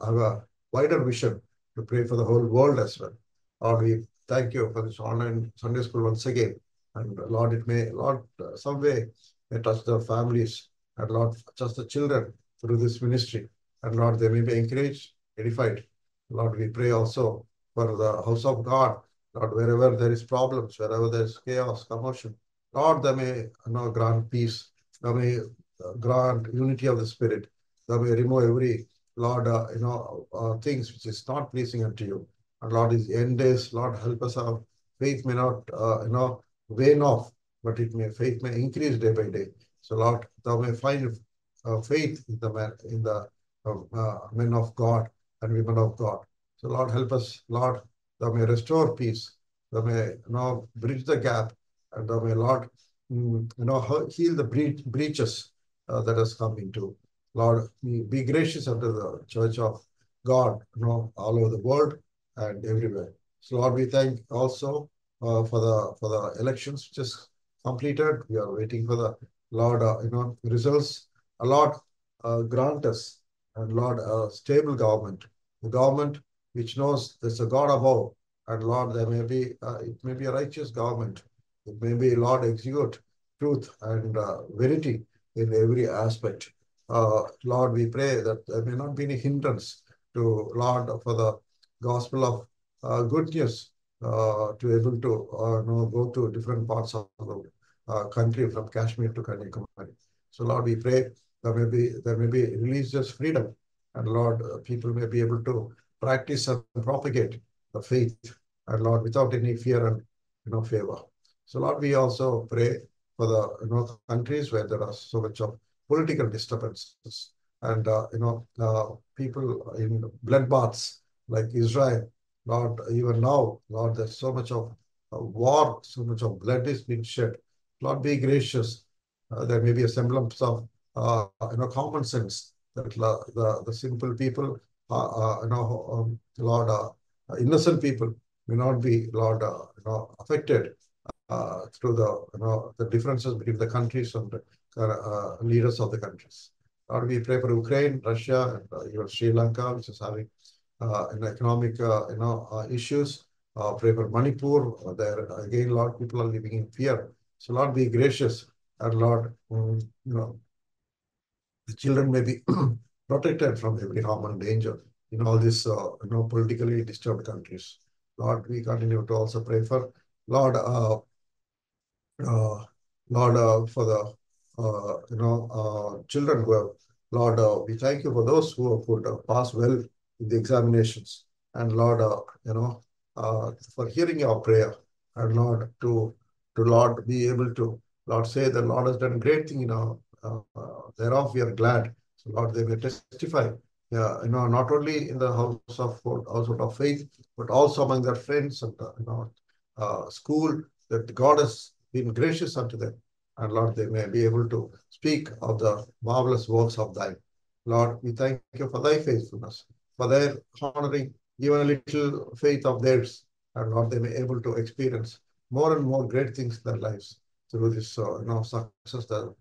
have a wider vision to pray for the whole world as well. Lord, we thank you for this online Sunday school once again. And Lord, it may, Lord, some way may touch the families, and Lord, touch the children through this ministry. And Lord, they may be encouraged, edified. Lord, we pray also for the house of God. Lord, wherever there is problems, wherever there is chaos, commotion, Lord, they may grant peace. They may grant unity of the Spirit. They may remove every, Lord, things which is not pleasing unto you. And Lord, these end days, Lord, help us. Our faith may not, wane off, but faith may increase day by day. So, Lord, thou may find faith in the men of God and women of God. So, Lord, help us, Lord, thou may restore peace. Thou may, bridge the gap, and thou may, Lord, heal the breaches that has come into. Lord, be gracious unto the church of God, all over the world and everywhere. So, Lord, we thank also for the elections which is completed. We are waiting for the Lord, results. Lord, grant us, and Lord, a stable government, a government which knows there's a God above, and Lord, it may be a righteous government. It may be, Lord, execute truth and verity in every aspect. Lord, we pray that there may not be any hindrance to, Lord, for the gospel of good news to able to go to different parts of the country, from Kashmir to Kanyakumari. So, Lord, we pray there may be religious freedom, and Lord, people may be able to practice and propagate the faith, and Lord, without any fear and favor. So, Lord, we also pray for the countries where there are so much of political disturbances, and people in bloodbaths like Israel. Lord, even now, Lord, there's so much of war, so much of blood is being shed. Lord, be gracious. There may be a semblance of common sense that the simple people, Lord, innocent people may not be, Lord, affected through the differences between the countries and leaders of the countries. Lord, we pray for Ukraine, Russia, and even Sri Lanka, which is having economic issues. Pray for Manipur. There again, Lord, people are living in fear. So, Lord, be gracious, and Lord, the children may be protected from every harm and danger in all these politically disturbed countries. Lord, we continue to also pray for Lord, for the children who have, Lord, we thank you for those who could pass well in the examinations, and Lord, for hearing our prayer, and Lord, to Lord be able to, Lord, say the Lord has done great thing, thereof we are glad. So, Lord, they may testify, not only in the household of faith, but also among their friends and school, that God has been gracious unto them. And Lord, they may be able to speak of the marvelous works of thine. Lord, we thank you for thy faithfulness, for their honoring even a little faith of theirs. And Lord, they may be able to experience more and more great things in their lives through this success that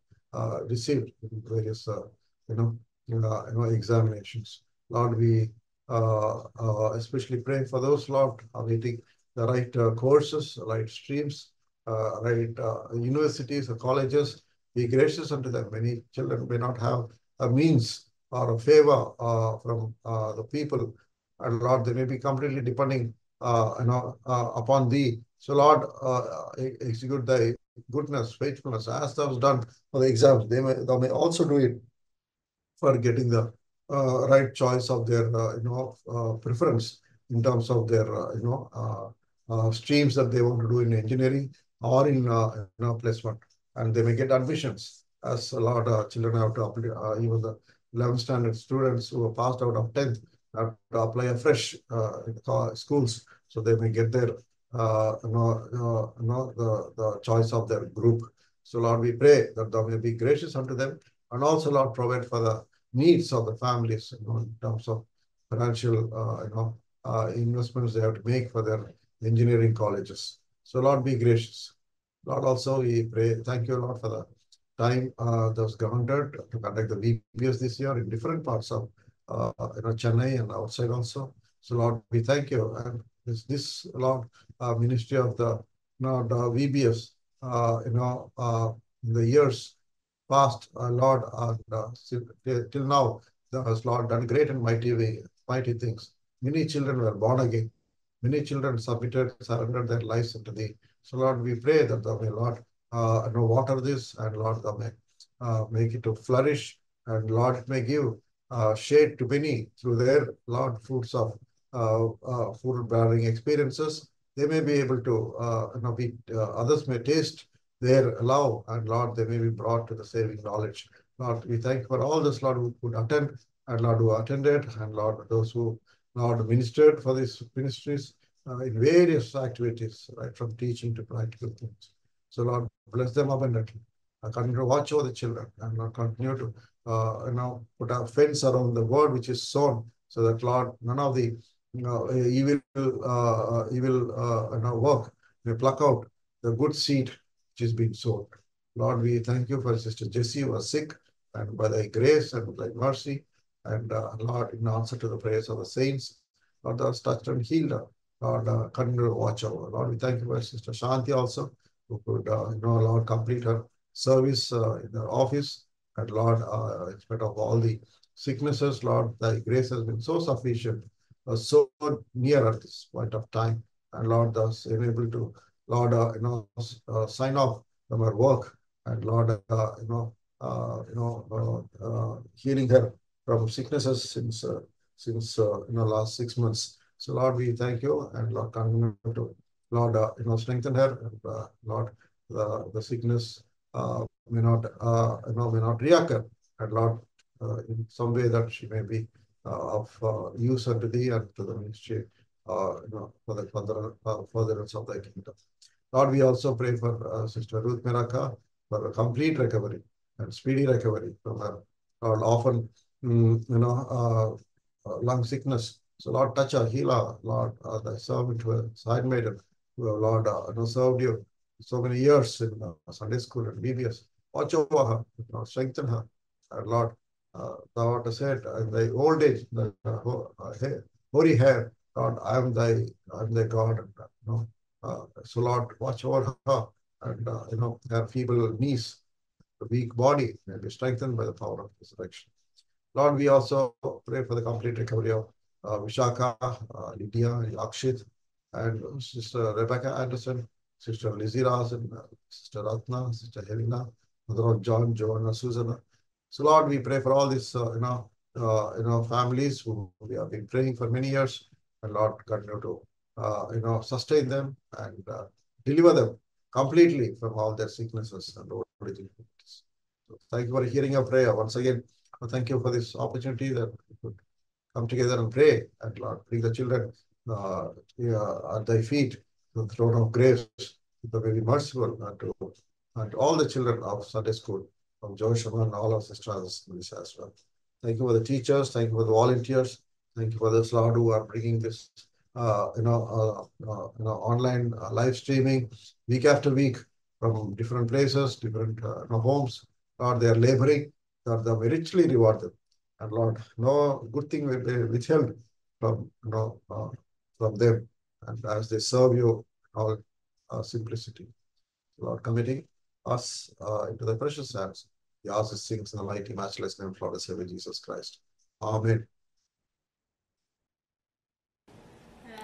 received in various examinations. Lord, we especially pray for those, Lord, awaiting the right courses, right streams, right universities or colleges. Be gracious unto them. Many children may not have a means or a favor from the people, and Lord, they may be completely depending upon thee. So, Lord, execute thy goodness, faithfulness, as thou hast done for the exams. Thou may also do it for getting the right choice of their preference in terms of their streams that they want to do in engineering or in placement, and they may get admissions, as a lot of children have to apply. Even the 11th standard students who are passed out of 10th have to apply afresh schools, so they may get their the choice of their group. So, Lord, we pray that thou may be gracious unto them, and also, Lord, provide for the needs of the families, in terms of financial, investments they have to make for their engineering colleges. So, Lord, be gracious. Lord, also we pray, thank you, Lord, for the time that was granted to conduct the VBS this year in different parts of Chennai and outside also. So, Lord, we thank you. And this Lord, ministry of the VBS, in the years past, Lord, till now, thou hast, Lord, done great and mighty things. Many children were born again. Many children surrendered their lives unto thee. So, Lord, we pray that thou may, Lord, water this, and Lord, thou may make it to flourish, and Lord, it may give shade to many through their, Lord, fruits of food-bearing experiences, they may be able to, others may taste their love, and Lord, they may be brought to the saving knowledge. Lord, we thank you for all this, Lord, who could attend, and Lord, who attended, and Lord, those who, Lord, ministered for these ministries in various activities, right from teaching to practical things. So, Lord, bless them abundantly. Continue to watch over the children, and Lord, continue to, put a fence around the word which is sown, so that, Lord, none of the evil work may pluck out the good seed which is being sown. Lord, we thank you for Sister Jessie, who was sick, and by thy grace and by mercy, and Lord, in answer to the prayers of the saints, Lord, thou hast touched and healed her. Lord, continue to watch over. Lord, we thank you for Sister Shanti also, who could, Lord, complete her service in her office. And Lord, in spite of all the sicknesses, Lord, thy grace has been so sufficient, so near at this point of time. And Lord, thus enabled to, Lord, sign off from her work. And Lord, healing her from sicknesses since last 6 months. So Lord, we thank you, and Lord, continue to, Lord, strengthen her, and Lord, the sickness may not reoccur, and Lord, in some way that she may be of use unto thee and to the ministry, for the furtherance of thy kingdom. Lord, we also pray for Sister Ruth Miraka for a complete recovery and speedy recovery from her often, lung sickness. So Lord, touch her, heal her, Lord, thy servant, side maiden, who have, Lord, served you so many years in Sunday school and BBS. Watch over her, strengthen her, and Lord, thou art said in thy old age, the hoary hair, Lord, I am thy God, and so Lord, watch over her, and her feeble knees, the weak body may be strengthened by the power of resurrection. Lord, we also pray for the complete recovery of Vishaka, Lydia, Akshit, and Sister Rebecca Anderson, Sister Lizzie Rasen, Sister Ratna, Sister Helena, Mother of John, Joanna, Susanna. So Lord, we pray for all these, families who we have been praying for many years, and Lord, continue to, sustain them and deliver them completely from all their sicknesses and origin. So thank you for hearing our prayer once again. Thank you for this opportunity that we could come together and pray, and Lord, bring the children at thy feet, to the throne of grace, to be merciful and all the children of Sunday school, of Joshua and all of sisters as well. Thank you for the teachers. Thank you for the volunteers. Thank you for those, Lord, who are bringing this, online live streaming week after week from different places, different homes. Lord, they are laboring. Lord, they may richly reward them. And Lord, no good thing will be withheld from them. And as they serve you in all simplicity. Lord, committing us into the precious hands. We ask these things in the mighty, matchless name of Lord and Savior Jesus Christ. Amen.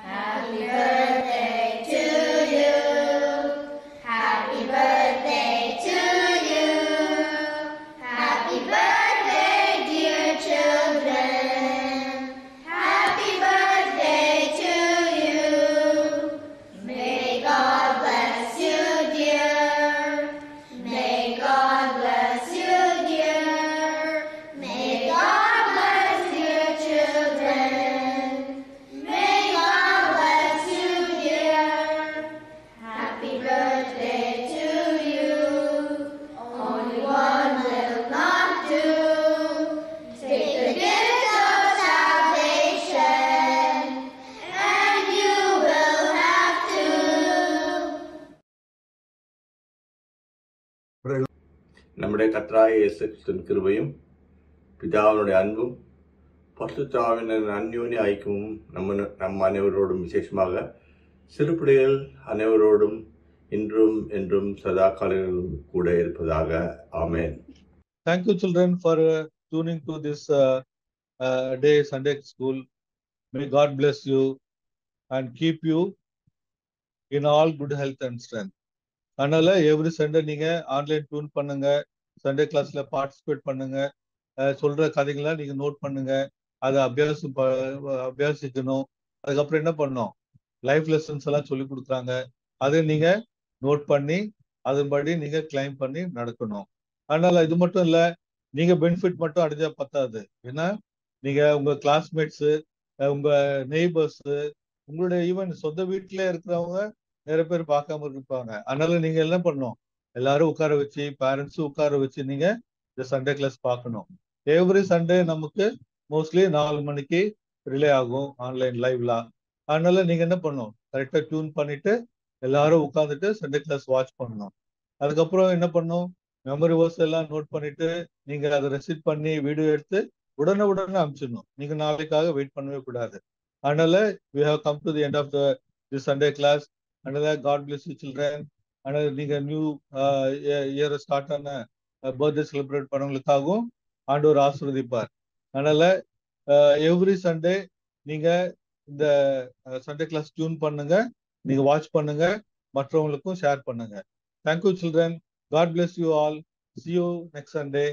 Happy birthday to you. Happy birthday to you. Happy birthday, dear children. Happy birthday to you. May God bless you, dear. May God bless you, dear. May God bless your children. May God bless you, dear. Happy birthday to you. Only one will not do. Take the gift of salvation, and you will have to. நம்முடைய கர்த்தராகிய இயேசு கிறிஸ்துவின் கிருபையும் பிதாவினுடைய அன்பும் பரிசுத்த ஆவியின் அந்யோன்ய ஐக்கியமும் நம் அனைவரோடும் விசேஷமாக சிறுபிள்ளைகள் அனைவரோடும் இன்றும் என்றும் சதா காலங்களிலும் கூட இருப்பதாக. ஆமென். Thank you, children, for tuning to this day Sunday school. May God bless you and keep you in all good health and strength. அதனால எவ்ரி சண்டே நீங்க ஆன்லைன் டியூன் பண்ணுங்க, சண்டே கிளாஸ்ல பார்ட்டிசிபேட் பண்ணுங்க, சொல்ற கதைகளை நீங்க நோட் பண்ணுங்க, அதை அபியாசிக்கணும். அதுக்கப்புறம் என்ன பண்ணோம், லைஃப் லெசன்ஸ் எல்லாம் சொல்லி கொடுக்குறாங்க. அதை நீங்க நோட் பண்ணி அதன்படி நீங்க கிளைம் பண்ணி நடக்கணும். அதனால இது மட்டும் இல்ல, நீங்க பெனிஃபிட் மட்டும் அடைஞ்சா பத்தாது. ஏன்னா நீங்க உங்க கிளாஸ்மேட்ஸு, உங்க நெய்பர்ஸ், உங்களுடைய ஈவன் சொந்த வீட்டிலே இருக்கிறவங்க நிறைய பேர் பார்க்காம இருப்பாங்க. அதனால நீங்க என்ன பண்ணணும், எல்லாரும் உட்கார வச்சு, பேரண்ட்ஸும் உட்கார வச்சு நீங்க இந்த சண்டே கிளாஸ் பார்க்கணும். எவ்ரி சண்டே நமக்கு மோஸ்ட்லி 4 மணிக்கு ரிலே ஆகும் ஆன்லைன் லைவ்ல. அதனால நீங்க என்ன பண்ணணும், கரெக்டா டியூன் பண்ணிட்டு எல்லாரும் உட்காந்துட்டு சண்டே கிளாஸ் வாட்ச் பண்ணணும். அதுக்கப்புறம் என்ன பண்ணணும், மெமரி வேர்ஸ் எல்லாம் நோட் பண்ணிட்டு நீங்க அதை ரெசிட் பண்ணி வீடியோ எடுத்து உடனே அனுப்பிச்சிடணும். நீங்க நாளைக்காக வெயிட் பண்ணவே கூடாது. அதனால we have come to the end of the Sunday class. அதனால God bless you children. அதனால நீங்க நியூ இயர் ஸ்டார்ட் ஆன பர்த்டே செலிப்ரேட் பண்ணவங்களுக்காகவும் ஆண்டவர் ஆசீர்வதிப்பார். அதனால எவ்ரி சண்டே நீங்க இந்த சண்டே கிளாஸ் டியூன் பண்ணுங்க, நீங்க வாட்ச் பண்ணுங்க, மற்றவங்களுக்கும் ஷேர் பண்ணுங்க. Thank you children. God bless you all. See you next Sunday.